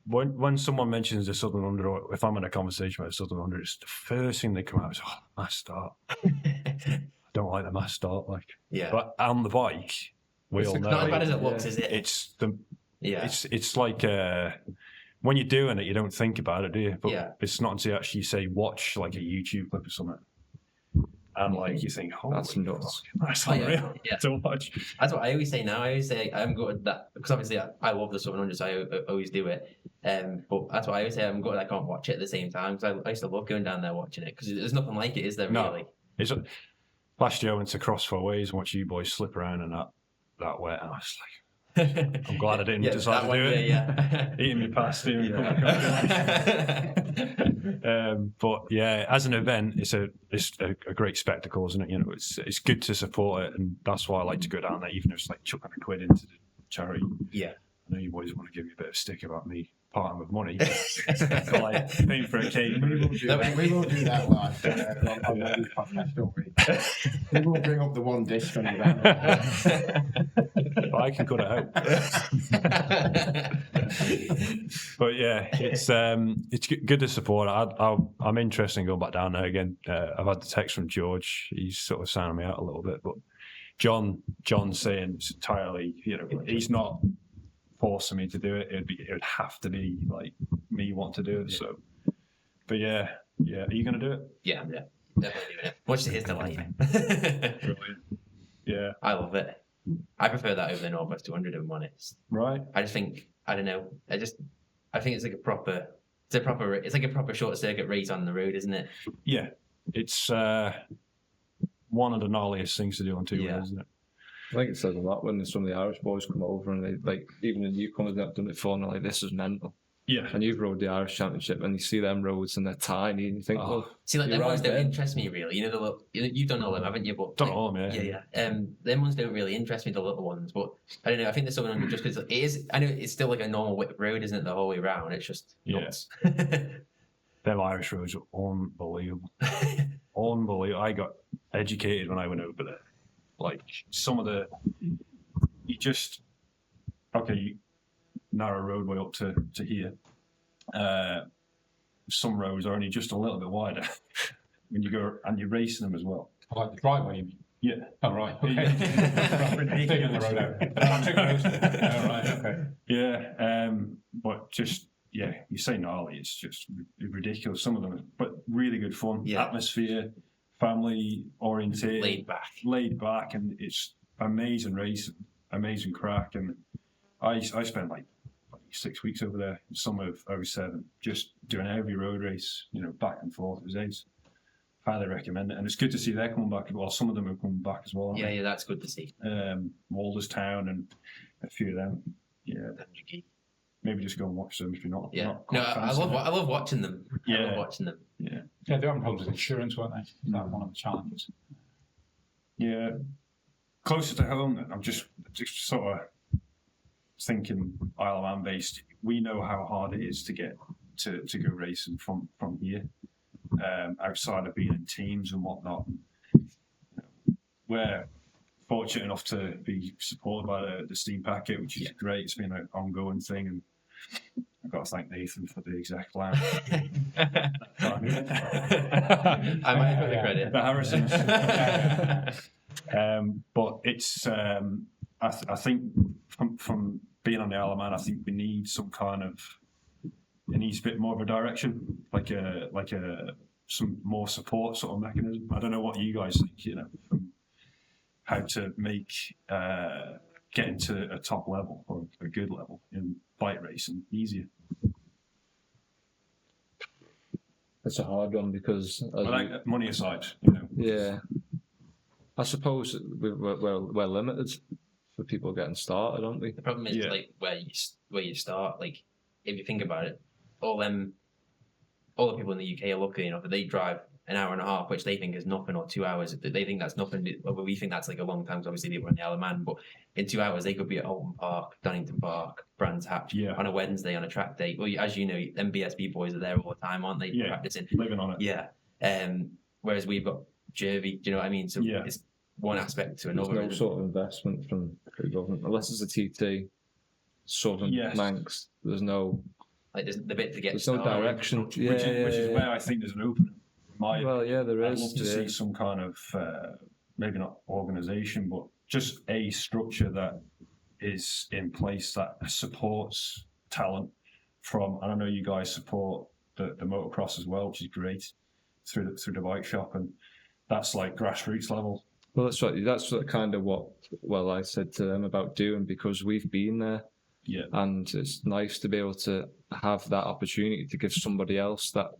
B: When someone mentions the Southern 100, or if I'm in a conversation about the Southern 100, it's the first thing they come out is, mass start. I don't like the mass start.
G: Yeah.
B: But on the bike, we all know
G: Not as bad as it looks,
F: Yeah.
G: is it?
B: it's the
G: Yeah.
B: it's like when you're doing it, you don't think about it, do you? But
G: Yeah.
B: it's not until you actually say watch like a YouTube clip or something, and like you think, holy
F: That's nuts.
B: fuck, that's
G: Oh, yeah.
B: unreal
G: Yeah.
B: to watch.
G: That's what I always say now. I always say I'm good at that because obviously I love the 700, so I always do it. But that's what I always say. I'm good. I can't watch it at the same time because I used to love going down there watching it because there's nothing like it, is there?
B: No.
G: Really?
B: It's last year I went to Cross Four Ways and watched you boys slip around in that wet, and I was like, I'm glad I didn't decide to do it.
G: Yeah.
B: Eating me past him. But yeah, as an event, it's a great spectacle, isn't it? It's good to support it, and that's why I like to go down there, even if it's like chucking a quid into the charity.
G: Yeah.
B: I know you boys want to give me a bit of stick about me parting with money, but like paying for a cake.
E: We won't do that live on the podcast, don't we? We won't bring up the one disc on your
B: But I can cut it out. But yeah, it's good to support. I'm interested in going back down there again. I've had the text from George. He's sort of sounding me out a little bit, but John's saying it's entirely, he's not forcing me to do it. It would have to be like me want to do it. So, but yeah. Are you going to do it?
G: Yeah, definitely doing it. Much to his delight.
B: Brilliant. Yeah.
G: I love it. I prefer that over the Northwest 200, if I'm honest.
B: Right.
G: I just think, I don't know. I think it's like a proper short circuit race on the road, isn't it?
B: Yeah. It's one of the gnarliest things to do on two wheels, isn't it?
F: I think it says a lot when some of the Irish boys come over and they like even the newcomers that have done it before and they're like, this is mental.
B: Yeah.
F: And you've rode the Irish Championship, and you see them roads, and they're tiny, and you think, well,
G: See, like
F: you're
G: them ones
F: right
G: don't
F: there.
G: interest me really. You know, the little, you've done all them, haven't you? But
B: Done
G: like,
B: all of them, yeah.
G: Them ones don't really interest me. The little ones, but I don't know. I think there's something just because it is. I know it's still like a normal width road, isn't it? The whole way around. It's just nuts.
B: Them Irish roads are unbelievable. Unbelievable. I got educated when I went over there. Like some of you just narrow roadway up to here. Some roads are only just a little bit wider when you go and you're racing them as well.
H: I like the driveway, you mean?
B: Yeah.
H: Oh, right. Okay. Taking the road out. Oh, right. Okay.
B: Yeah. But just, you say gnarly, it's just ridiculous. Some of them, but really good fun.
G: Yeah.
B: Atmosphere, family oriented,
G: laid back,
B: and it's amazing racing, amazing crack. And I spent like 6 weeks over there, summer of 2007, just doing every road race, back and forth. It was ace. Highly recommend it, and it's good to see they're coming back. Well, some of them are coming back as well.
G: Yeah, that's good to see.
B: Walderstown and a few of them. Yeah, maybe just go and watch them if you're not.
G: Yeah,
B: not
G: no, I love watching them.
B: Yeah.
G: I love watching them.
B: Yeah,
H: they were having problems with insurance, weren't they? That's one of the challenges.
B: Yeah, closer to home. I'm just sort of thinking Isle of Man based. We know how hard it is to get to go racing from here. Outside of being in teams and whatnot, we're fortunate enough to be supported by the Steam Packet, which is great. It's been an ongoing thing, and I've got to thank Nathan for the exact line.
G: I might have the credit.
B: The Harrisons. But it's, I think from being on the Isle of Man, I think we need some kind of, it needs a bit more of a direction, like some more support sort of mechanism. I don't know what you guys think, from how to make getting to a top level or a good level in bike racing easier.
F: It's a hard one because
B: money aside,
F: Yeah, I suppose we're limited for people getting started, aren't we?
G: The problem is like where you start. Like if you think about it, all the people in the UK are lucky enough that they drive an hour and a half, which they think is nothing, or 2 hours. They think that's nothing. We think that's like a long time. Because obviously they were in the Isle of Man, but in 2 hours they could be at Holton Park, Donington Park, Brands Hatch on a Wednesday on a track day. Well, as you know, MBSB boys are there all the time, aren't they?
B: Yeah,
G: practicing,
B: living on it.
G: Yeah. Whereas we've got Jervy. Do you know what I mean? So it's one aspect to another.
F: There's no sort of investment from the government, unless it's a TT, Southern Manx. There's no.
G: Like there's the bit to get.
F: There's no direction,
B: which is where I think there's an opening.
F: There
B: I'd
F: is.
B: love to see some kind of maybe not organisation, but just a structure that is in place that supports talent from. And I know you guys support the motocross as well, which is great through the bike shop, and that's like grassroots level.
F: Well, that's right. That's kind of what I said to them about doing, because we've been there.
B: Yeah.
F: And it's nice to be able to have that opportunity to give somebody else that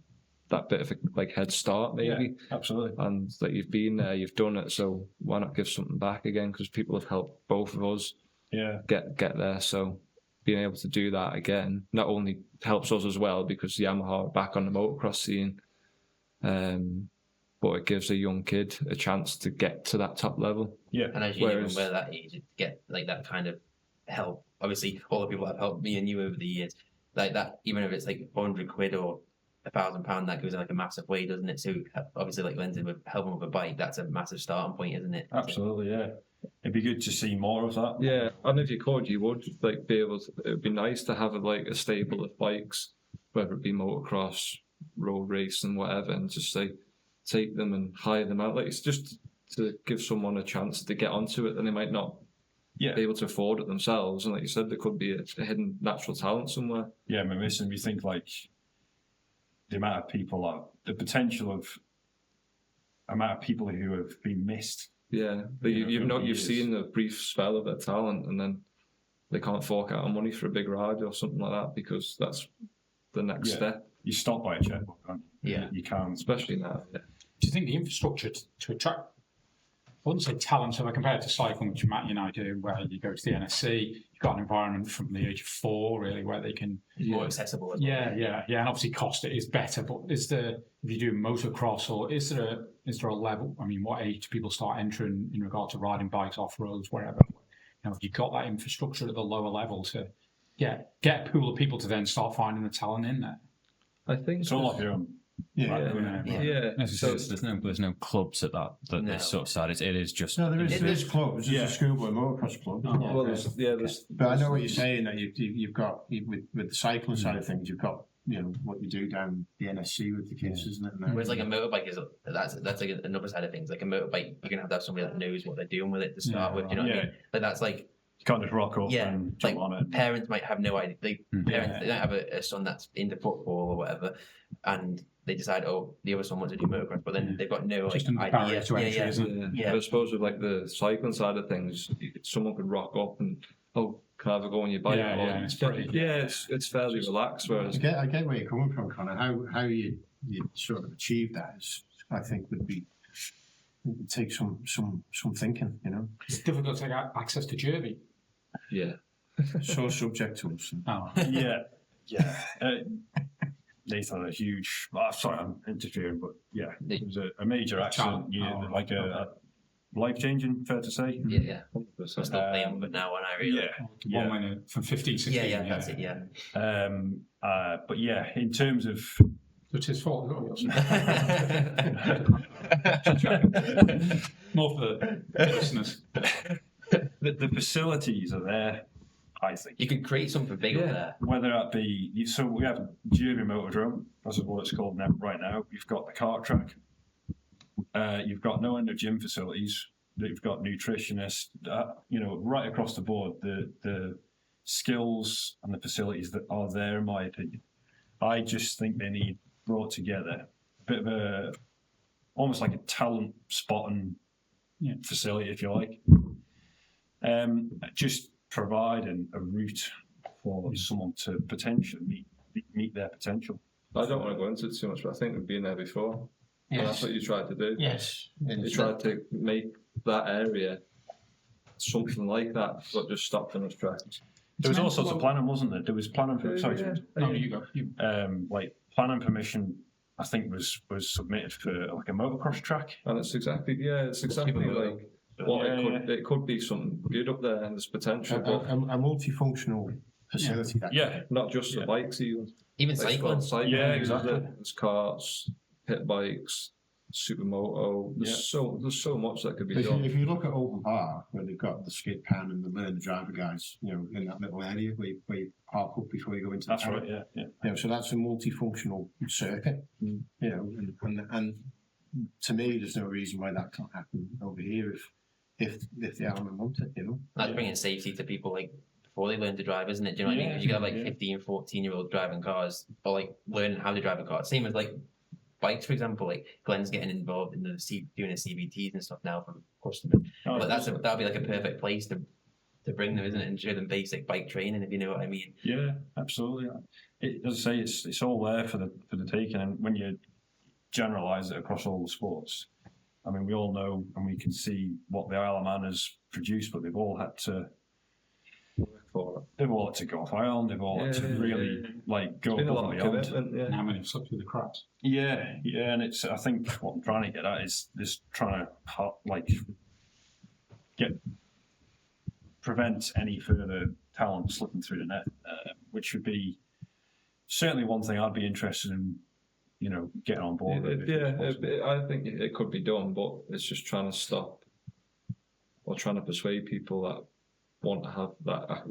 F: bit of a head start, maybe.
B: Yeah, absolutely.
F: And that you've been there, you've done it, so why not give something back again? Because people have helped both of us get there. So being able to do that again not only helps us as well, because Yamaha are back on the motocross scene, but it gives a young kid a chance to get to that top level.
G: Yeah. And as you know, when we're that age, to get like that kind of help. Obviously, all the people that have helped me and you over the years, like that, even if it's like £100 or £1,000, that goes in like a massive way, doesn't it? So obviously, like Lindsay with helping with a bike, that's a massive starting point, isn't it?
B: Absolutely, yeah. It'd be good to see more of that.
F: Yeah, and if you could, you would be able to. It would be nice to have a stable of bikes, whether it be motocross, road racing, whatever, and just take them and hire them out. Like it's just to give someone a chance to get onto it, and they might not be able to afford it themselves. And like you said, there could be a hidden natural talent somewhere.
B: Yeah, I mean, listen, we think like the amount of people, the potential of amount of people who have been missed.
F: Yeah, but you've seen the brief spell of their talent, and then they can't fork out money for a big ride or something like that, because that's the next step.
B: You stop by a checkbook, can't you?
G: Yeah,
B: you can't,
F: especially now. Yeah.
H: Do you think the infrastructure to attract wouldn't say talent. So I compare it to cycling, which Matty and I do, where you go to the NSC, you've got an environment from the age of 4, really, where they can.
G: More accessible as well.
H: Yeah. And obviously cost it is better, but if you do motocross, or is there a level? I mean, what age do people start entering in regard to riding bikes off roads, wherever? Have you got that infrastructure at the lower level to get a pool of people to then start finding the talent in there?
F: I think
B: It's all off your own.
F: So
I: There's no clubs at that
G: No.
I: sort of side. It is just
E: No, there's clubs. There's a schoolboy motocross club.
F: well, there's
E: But I know what you're saying, that you've got, with the cycling side of things, you've got, what you do down the NSC with the kids, isn't it?
G: Whereas like a motorbike is that's like another side of things. Like a motorbike, you're gonna have to have somebody that knows what they're doing with it to start with. You know what I mean? Like that's like
B: You can't just rock up
G: yeah,
B: and
G: like
B: jump on it.
G: parents might have no idea. Parents they don't have a son that's into football or whatever, and they decide, oh, the other son wants to do motocross, but then they've got no
H: Just
G: like
H: a barrier
G: idea.
H: to entry, isn't it?
G: Yeah.
F: I suppose with like the cycling side of things, someone could rock up and can I have a go on your bike?
H: Yeah, and it's pretty.
F: It's fairly relaxed. Whereas
E: I get where you're coming from, Connor. How you sort of achieve that is, I think, would take some thinking.
H: It's difficult to get access to Derby.
F: yeah,
E: So subject to us.
H: Oh.
B: Yeah. Nathan had a huge. Sorry, I'm interfering, but yeah, it was a major accident. Like a life-changing, fair to say.
G: Yeah. I'm still playing with it now, and I really.
H: One went from 15, 16.
G: Yeah, that's it. Yeah.
B: But yeah, in terms of
H: It's his fault. More for the listeners.
B: the facilities are there, I think.
G: You could create something big up there.
B: Whether that be, so we have Derby Motordrome, that's what it's called now, right now. You've got the kart track. You've got no end of gym facilities. You've got nutritionists. Right across the board, the skills and the facilities that are there, in my opinion. I just think they need brought together. A bit of almost like a talent spotting facility, if you like. Just providing a route for someone to potentially meet their potential.
F: I don't want to go into it too much, but I think we've been there before. And that's what you tried to do.
E: Yes.
F: You tried to make that area something like that, but just stopped in its tracks.
B: There was all sorts of planning, wasn't there? There was planning for
H: No, you go.
B: like planning permission. I think was submitted for like a motocross track.
F: And it's exactly like what it could be something good up there, and there's potential. But
E: A multifunctional facility.
F: not just the bikes,
G: Even cycling.
B: Yeah, exactly.
F: There's carts, pit bikes, supermoto. There's so much that could be
E: If
F: done.
E: you look at Open Park, where they've got the skid pan and the learn the driver guys, in that little area where you park up before you go into
B: That's
E: the
B: right. Yeah.
E: So that's a multifunctional circuit. And to me, there's no reason why that can't happen over here if the element want it.
G: That's bringing safety to people like before they learn to drive, isn't it? Do you know what I mean? Because you got like 15, 14-year-old driving cars, or like learning how to drive a car. Same as like bikes, for example. Like Glenn's getting involved in doing the CVTs and stuff now from customers. But that'll be like a perfect place to bring them, isn't it? And show them basic bike training, if you know what I mean.
B: Yeah, absolutely. As I say, it's all there for the taking, and when you generalise it across all the sports, I mean, we all know and we can see what the Isle of Man has produced, but they've all had to go off island. They've all had to really go above and beyond.
H: And how many slipped through the cracks?
B: Yeah, and it's. I think what I'm trying to get at is this trying to prevent any further talent slipping through the net, which would be certainly one thing I'd be interested in. Getting on board with.
F: I think it could be done, but it's just trying to stop or trying to persuade people that want to have that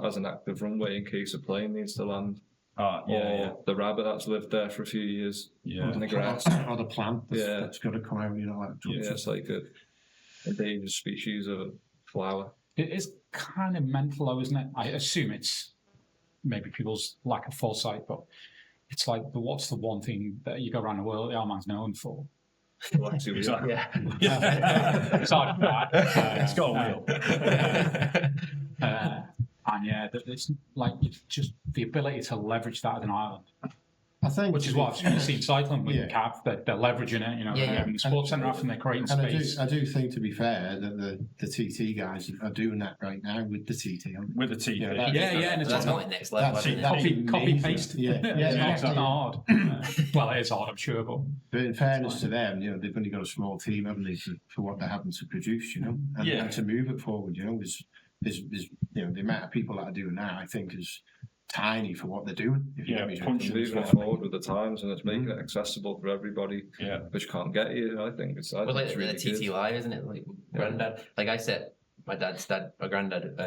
F: as an active runway in case a plane needs to land. The rabbit that's lived there for a few years in the grass.
E: Or the plant that's got to come out,
F: it's like a endangered species of a flower.
H: It is kind of mental, though, isn't it? I assume it's maybe people's lack of foresight, but it's like, what's the one thing that you go around the world the Isle of Man's known for?
B: Exactly.
H: It's hard to that.
B: It's got a wheel.
H: And it's like just the ability to leverage that as an island.
E: I think,
H: which is what I've seen cycling with
E: Yeah.
H: Cav. They're leveraging it. They're having the sports centre off and they're creating
E: and
H: space.
E: I do think, to be fair, that the TT guys are doing that right now with the TT.
B: With the TT.
E: Yeah,
H: And it's
G: That's
H: not
G: not next level.
E: that's
G: isn't it?
E: it.
H: copy
E: amazing.
H: paste.
E: Yeah,
H: It's
E: exactly.
H: not hard. Well, it is hard, I'm sure, but
E: in fairness to them, they've only got a small team, haven't they, for what they're having to produce, and to move it forward, is the amount of people that are doing that, I think, is tiny for what they're doing. If you get me
B: punching
F: Moving it forward with the times, and it's making it accessible for everybody, which can't get you. I think it's
G: Well, like
F: really
G: the TT
F: good.
G: Live, isn't it? Like granddad, like I set my granddad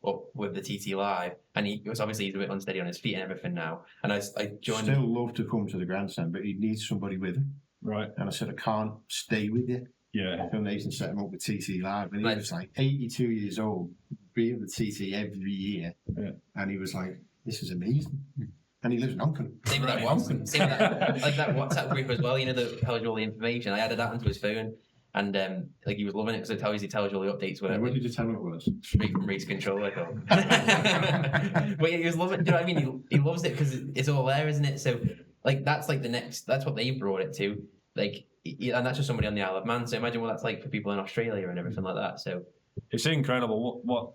G: up with the TT Live, and he was obviously he's a bit unsteady on his feet and everything now. And I joined.
E: Still love to come to the grandstand, but he needs somebody with him.
B: Right.
E: And I said, I can't stay with you.
B: Yeah.
E: Phil Nathan set him up with TT Live, and he was like 82 years old, being with TT every year, and he was like, "This is amazing." And he lives in Onken.
G: Same with that, like that WhatsApp group as well. That tells you all the information. I added that onto his phone, and like he was loving it because it tells you all the updates. Where
E: What did you tell him it was?
G: straight from race control, I thought. But he was loving. Do you know what I mean? He loves it because it's all there, isn't it? So like that's like the next. That's what they brought it to. Like. And that's just somebody on the Isle of Man. So imagine what that's like for people in Australia and everything like that. So
B: it's incredible what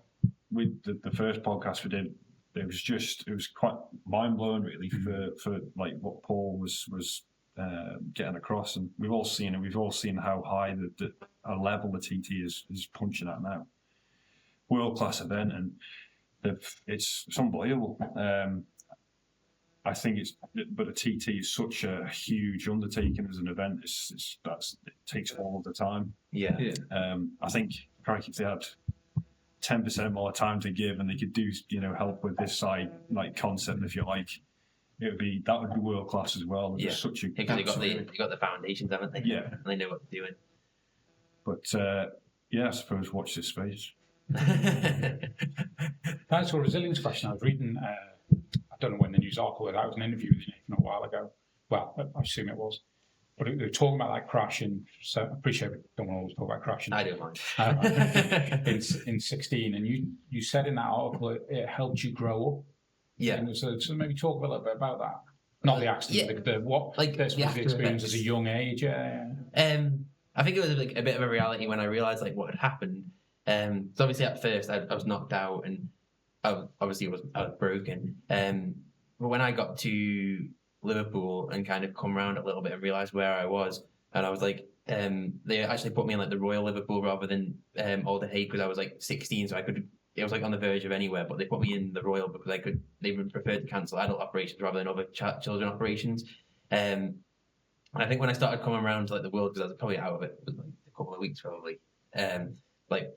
B: we the first podcast we did. It was quite mind blowing, really, for like what Paul was getting across, and we've all seen it. We've all seen how high the level the TT is punching at now. World class event, and it's unbelievable. I think but a TT is such a huge undertaking as an event. It takes all of the time.
G: yeah.
B: I think if they had 10% more time to give, and they could do help with this side like concept, if you like, that would be world class as well.
G: Yeah.
B: Such a
G: Because they got the foundations, haven't they?
B: Yeah.
G: And they know what they're doing.
B: But I suppose watch this space.
H: That's a resilience question. I was reading, I don't know when the news article was, that was an interview with Nathan a while ago. Well, I assume it was. But they were talking about that crash so I appreciate we don't want to always talk about crashing.
G: I don't mind.
H: in 16, and you said in that article it helped you grow up.
G: Yeah.
H: And so maybe talk a little bit about that. Not the accident, the experience as a young age.
G: I think it was like a bit of a reality when I realised like what had happened. So obviously at first I was knocked out and I was broken. But when I got to Liverpool and kind of come around a little bit and realised where I was, and I was like, they actually put me in like the Royal Liverpool rather than Alder Hey because I was like 16, so it was like on the verge of anywhere, but they put me in the Royal because they would prefer to cancel adult operations rather than other children operations. And I think when I started coming around to like the world, because I was probably out of it for like a couple of weeks probably, like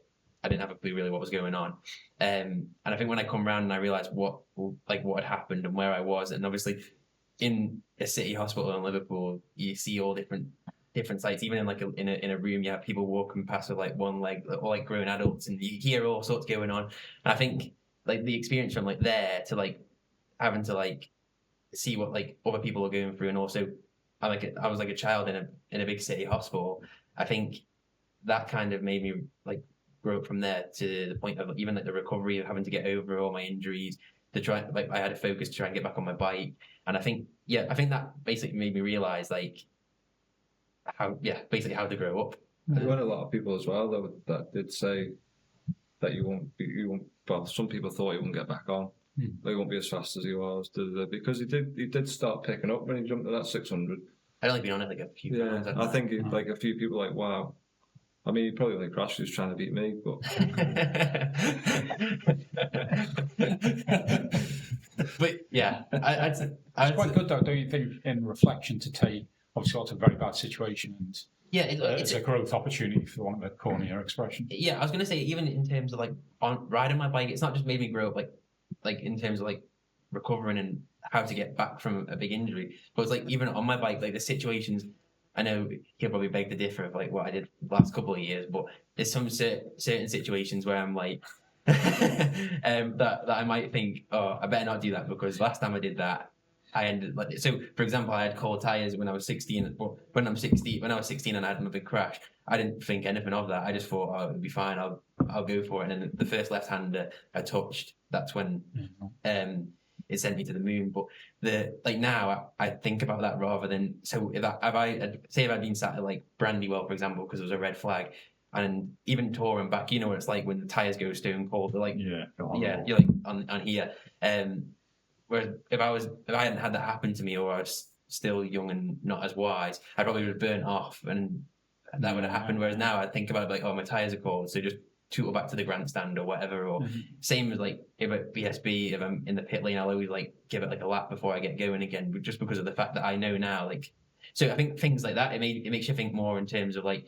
G: I didn't have a clue really what was going on. And I think when I come around and I realised what had happened and where I was, and obviously in a city hospital in Liverpool, you see all different sites. Even in like in a room, you have people walking past with like one leg, or like grown adults, and you hear all sorts going on. And I think like the experience from like there to like having to like see what like other people are going through, and also I was like a child in a big city hospital. I think that kind of made me like grow up from there to the point of even like the recovery of having to get over all my injuries. To try, like I had a focus to try and get back on my bike, and I think that basically made me realize like how to grow up.
F: There were a lot of people as well that did say that you won't. Well, some people thought he wouldn't get back on. They won't be as fast as he was, because he did start picking up when he jumped to that 600.
G: I'd only been on it like a few times.
F: I think like a few people like, wow. I mean, he probably only crashed. He was trying to beat me, but.
G: But yeah,
H: it's quite good though, don't you think, in reflection, to take obviously it's a very bad situation and it's a growth opportunity, for want of a cornier expression.
G: Yeah, I was gonna say even in terms of like on riding my bike, it's not just made me grow up like in terms of like recovering and how to get back from a big injury, but it's like even on my bike, like the situations. I know he'll probably beg to differ of like what I did the last couple of years, but there's some certain situations where I'm like that I might think, oh, I better not do that because last time I did that, I ended like so. For example, I had cold tires when I was 16. But when I was 16 and I had my big crash, I didn't think anything of that. I just thought, oh, it'll be fine. I'll go for it. And then the first left hander I touched, that's when it sent me to the moon. But now I think about that rather than, so if I'd been sat at like Brandywell, for example, because it was a red flag, and even touring back, you know what it's like when the tires go stone cold. They're like, you're like on here. Whereas if I hadn't had that happen to me, or I was still young and not as wise, I probably would have burnt off, and that would have happened. Whereas now I think about it like, oh, my tires are cold, so just tootle back to the grandstand or whatever. Or same as like if at BSB, if I'm in the pit lane, I'll always like give it like a lap before I get going again, just because of the fact that I know now. Like, so I think things like that, it makes you think more in terms of like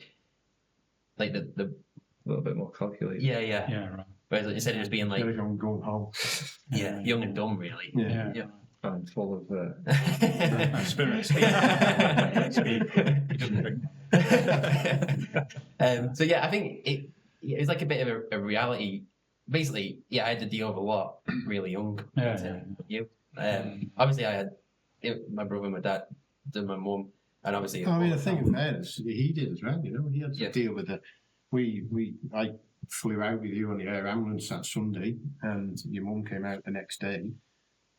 G: the
F: A little bit more calculated.
H: Yeah, right.
G: Whereas instead of just being like,
E: Going home.
G: young and dumb, really.
H: Yeah.
F: And full of
B: Spirits.
G: So yeah, I think it was like a bit of a reality. Basically, I had to deal with a lot really young. Obviously, I had my brother, my dad, and my mum, and obviously.
E: I mean, the thing in fairness, he did as well. You know, he had to deal with the. I flew out with you on the air ambulance that Sunday, and your mum came out the next day,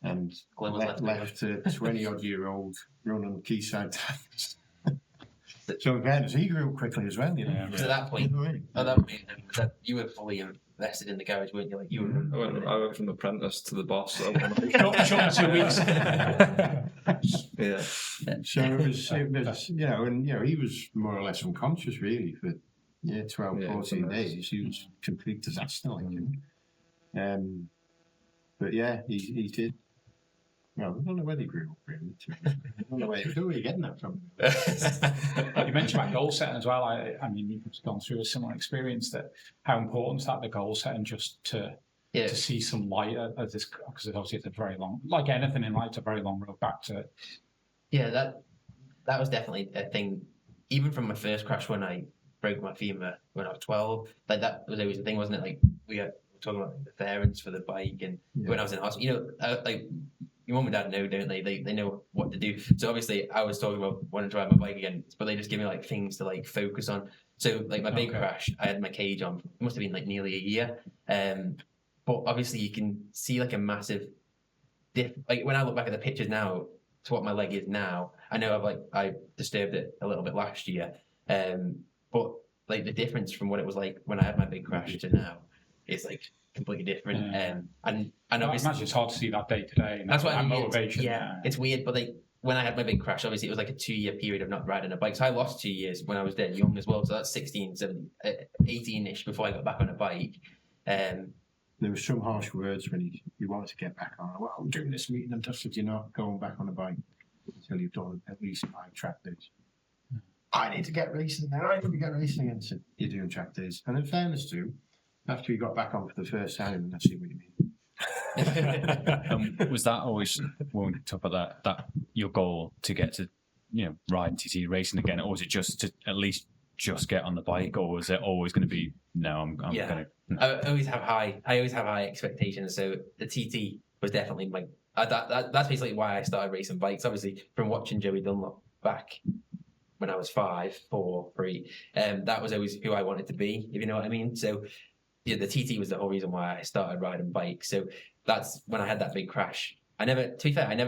E: and left a 20-odd-year-old running quayside tires. So in fairness, he grew up quickly as well. You know.
G: So at that point, you were fully invested in the garage, weren't you? Like you were.
F: I went from apprentice to the boss. So
H: Short 2 weeks.
F: Yeah.
E: So it was, he was more or less unconscious really for 12, 14 days. He was a complete disaster, like him. But yeah, he did. Well, I don't know where they grew up, really. I don't know where you're getting that from.
H: You mentioned about goal setting as well. I mean, you've gone through a similar experience. That how important is that, the goal setting, just to see some light at this, because obviously it's a very long, like anything in life, it's a very long road back to it.
G: Yeah, that was definitely a thing. Even from my first crash when I broke my femur when I was 12, like that was always the thing, wasn't it? Like we were talking about the fairings for the bike, and when I was in hospital, like your mum and dad know, don't they? They know what to do. So obviously I was talking about wanting to ride my bike again, but they just give me like things to like focus on. So like my big crash, I had my cage on. It must have been like nearly a year. But obviously you can see like a massive like when I look back at the pictures now to what my leg is now, I know I disturbed it a little bit last year. But like the difference from what it was like when I had my big crash to now is like completely different. And obviously,
H: I imagine it's hard to see that day to day.
G: That's what I mean.
H: Motivation.
G: It's weird. But like when I had my big crash, obviously it was like a 2-year period of not riding a bike. So I lost 2 years when I was dead young as well. So that's 16, 17, 18-ish before I got back on a bike.
E: There were some harsh words when he wanted to get back on. Well, I'm doing this meeting and just said you're not going back on a bike until you've done at least 5 track days. I need to get racing now. I need to get racing again. So you're doing track days. And in fairness to, after you got back on for the first time, and I see what you mean.
I: Was that always, when we talk about that your goal to get to, ride TT racing again, or was it just to at least just get on the bike, or was it always going to be, no, I'm going to...
G: I always have high expectations. So the TT was definitely that's basically why I started racing bikes. Obviously, from watching Joey Dunlop back when I was 5, 4, 3, that was always who I wanted to be, if you know what I mean. So the TT was the whole reason why I started riding bikes. So that's when I had that big crash. I never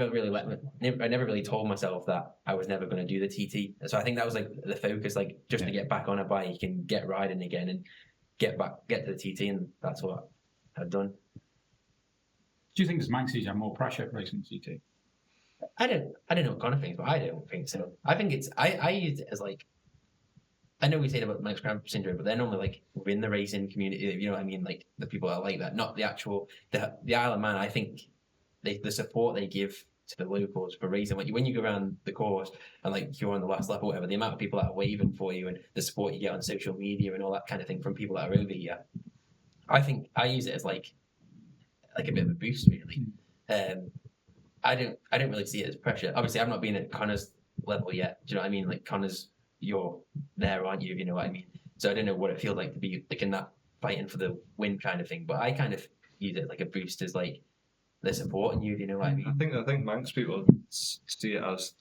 G: really told myself that I was never going to do the TT. So I think that was like the focus, like just to get back on a bike and get riding again and get to the TT, and that's what I've done.
H: Do you think as Manxies have more pressure racing TT?
G: I don't know what Connor thinks, but I don't think so. I think I use it as like, I know we say about Mike's cramp syndrome, but they're normally like within the racing community, you know what I mean? Like the people that are like that, not the actual, the Isle of Man. I think the support they give to the locals for racing, like when you go around the course and like you're on the last lap or whatever, the amount of people that are waving for you and the support you get on social media and all that kind of thing from people that are over here, I think I use it as like a bit of a boost, really. I don't really see it as pressure. Obviously, I've not been at Connor's level yet. Do you know what I mean? Like Connor's, you're there, aren't you? If you know what I mean. So I don't know what it feels like to be like in that fighting for the win kind of thing. But I kind of use it like a boost, as like they're supporting you. Do you know what I mean?
F: I think Manx people see it as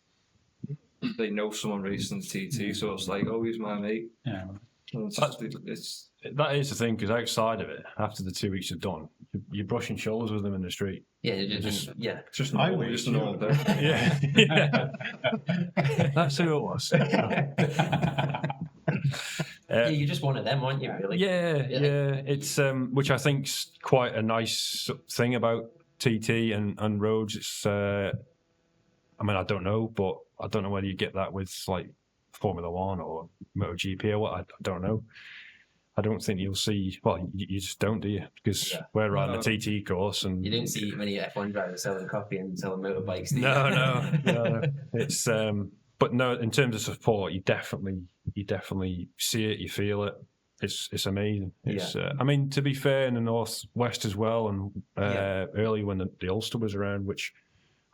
F: they know someone racing TT, so it's like, oh, he's my mate.
H: Yeah.
B: That is the thing, because outside of it, after the 2 weeks are done, you're brushing shoulders with them in the street.
G: Yeah, you just
B: It's just
E: I
B: normal,
E: wish,
B: just a
E: you
B: normal
E: know.
B: day. Yeah. That's who it was.
G: yeah, you're just one of them, aren't you? Really?
B: Yeah. It's which I think's quite a nice thing about TT and roads. It's I mean, I don't know, but I don't know whether you get that with like Formula One or MotoGP or what. I don't know. I don't think you'll see. Well, you just don't, do you? Because we're riding a TT course, and
G: You don't see many F1 drivers selling coffee and selling motorbikes. Do you?
B: no. It's but no. In terms of support, you definitely see it, you feel it. It's amazing. It's I mean, to be fair, in the northwest as well, and early when the Ulster was around, which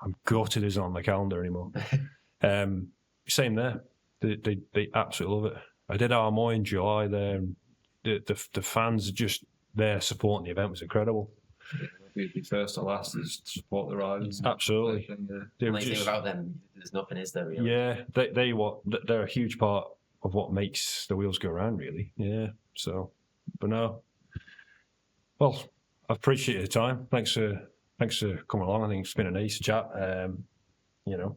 B: I'm gutted isn't on the calendar anymore. Same there. They absolutely love it. I did Armoy in July there, and the fans are just there supporting the event was incredible.
F: We'd be first or last to support the riders.
B: Absolutely. They were
G: Like,
B: just-
G: without them, there's nothing, is there? Really?
B: yeah, they're a huge part of what makes the wheels go around, really. Yeah. So, but no. Well, I appreciate your time. Thanks for coming along. I think it's been a nice chat. You know,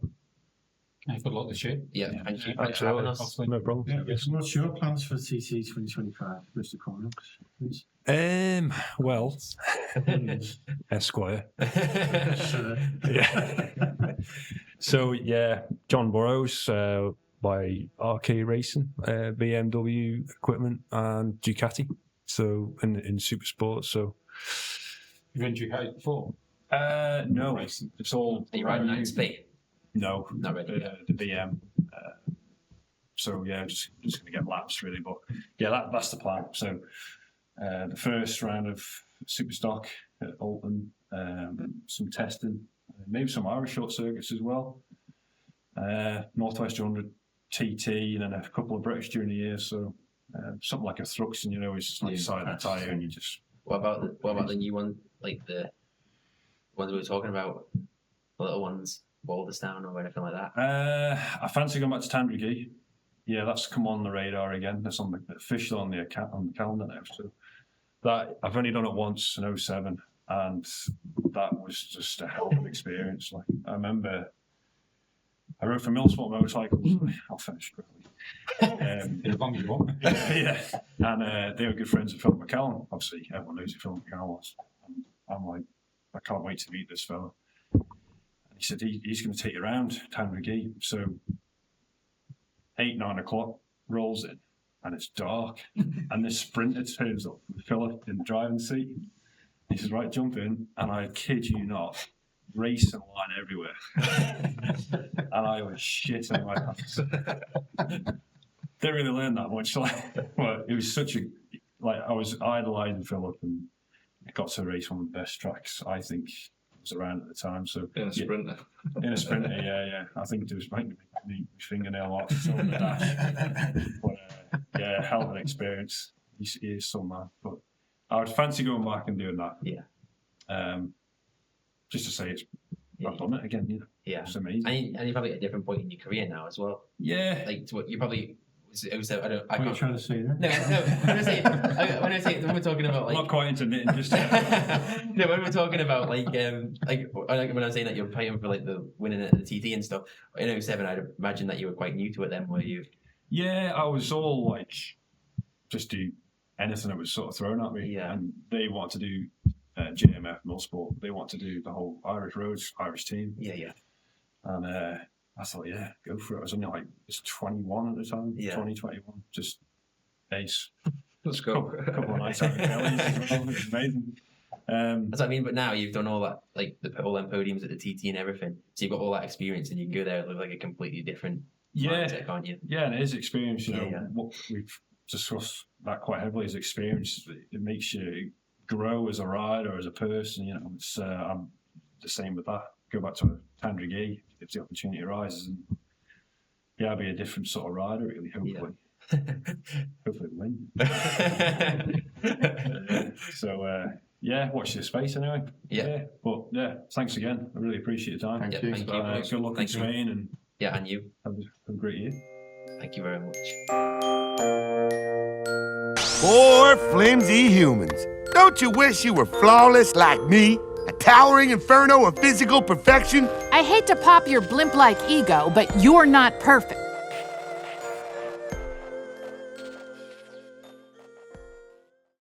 H: Good luck this year.
G: Yeah, thank you for
B: absolutely,
G: having us.
B: no problem.
E: Yeah, so what's your plans for TT 2025, Mr. Cornell? Please.
B: Well, Esquire. Yeah. So yeah, John Burrows by RK Racing, BMW equipment, and Ducati. So in super sports. So
H: You've been Ducati before?
B: no, it's all.
G: Are you riding out in Spain?
B: No,
G: Not really.
B: The BM. So yeah, just going to get laps really, but yeah, that's the plan. So the first round of super stock at Alton, some testing, maybe some Irish short circuits as well. Northwest 100 TT, and then a couple of British during the year. So something like a Thruxton, you know, is just like side of the tire, and you just.
G: What about the new one, like the ones we were talking about, the little ones, Walderstown or anything like that?
B: I fancy going back to Tandragee. Yeah, that's come on the radar again. That's on the official on the calendar now. So that I've only done it once in 07, and that was just a hell of an experience. Like I remember, I rode for Millsport motorcycles. I'll finish quickly.
H: As long as you want.
B: Yeah, and they were good friends of Phil McCallum. Obviously, everyone knows who Phil McCallum was. And I'm like, I can't wait to meet this fella. And he said he's going to take you around Tandragee. So 8-9 o'clock rolls in, and it's dark, and this sprinter turns up with Philip in the driving seat. He says, "Right, jump in," and I kid you not, racing line everywhere, and I was shitting my pants. Didn't really learn that much, but it was such a I was idolising Philip, and got to race one of the best tracks I think was around at the time. So
F: In a sprinter.
B: in a sprinter, yeah. I think there was my fingernail off on the dash. But yeah, hell of an experience. He is so mad. But I would fancy going back and doing that.
G: Yeah.
B: Just to say I've done it again. You know.
G: Yeah.
B: It's amazing.
G: And you're probably at a different point in your career now as well.
B: Yeah.
G: Like to what you probably. I
E: What are you
G: can't.
E: trying to say there?
G: No. When we're talking about
B: I'm
G: like.
B: not quite into knitting just yet.
G: No, when we're talking about like when I'm saying that you're fighting for like the winning at the TT and stuff in 07, I'd imagine that you were quite new to it then, were you?
B: Yeah, I was all like, just do anything that was sort of thrown at me.
G: Yeah.
B: And they want to do JMF Millsport. They want to do the whole Irish Roads, Irish team.
G: Yeah.
B: And I thought, yeah, go for it. I was only like, it's 21 at the time,
G: Yeah.
B: 21. Just ace.
F: Let's go.
B: Couple of nights out of Kelly's as well. It was amazing.
G: That's what I mean. But now you've done all that, like all them podiums at the TT and everything. So you've got all that experience, and you can go there with like a completely different mindset, can't you?
B: Yeah, and it is experience. You know,
G: Yeah.
B: what we've discussed that quite heavily is experience. It makes you grow as a rider, as a person. You know, it's I'm the same with that. Go back to Tandragee if the opportunity arises, and yeah, I'll be a different sort of rider. Really, hopefully, hopefully win. So yeah, watch this space anyway.
G: Yeah.
B: But yeah, thanks again. I really appreciate your time.
E: Thank
G: Yeah,
E: you.
G: thank you.
B: Good luck in
G: Thank you.
B: Spain, and
G: Yeah, and you.
B: have a great year.
G: Thank you very much.
J: Poor flimsy humans. Don't you wish you were flawless like me? A towering inferno of physical perfection?
K: I hate to pop your blimp-like ego, but you're not perfect.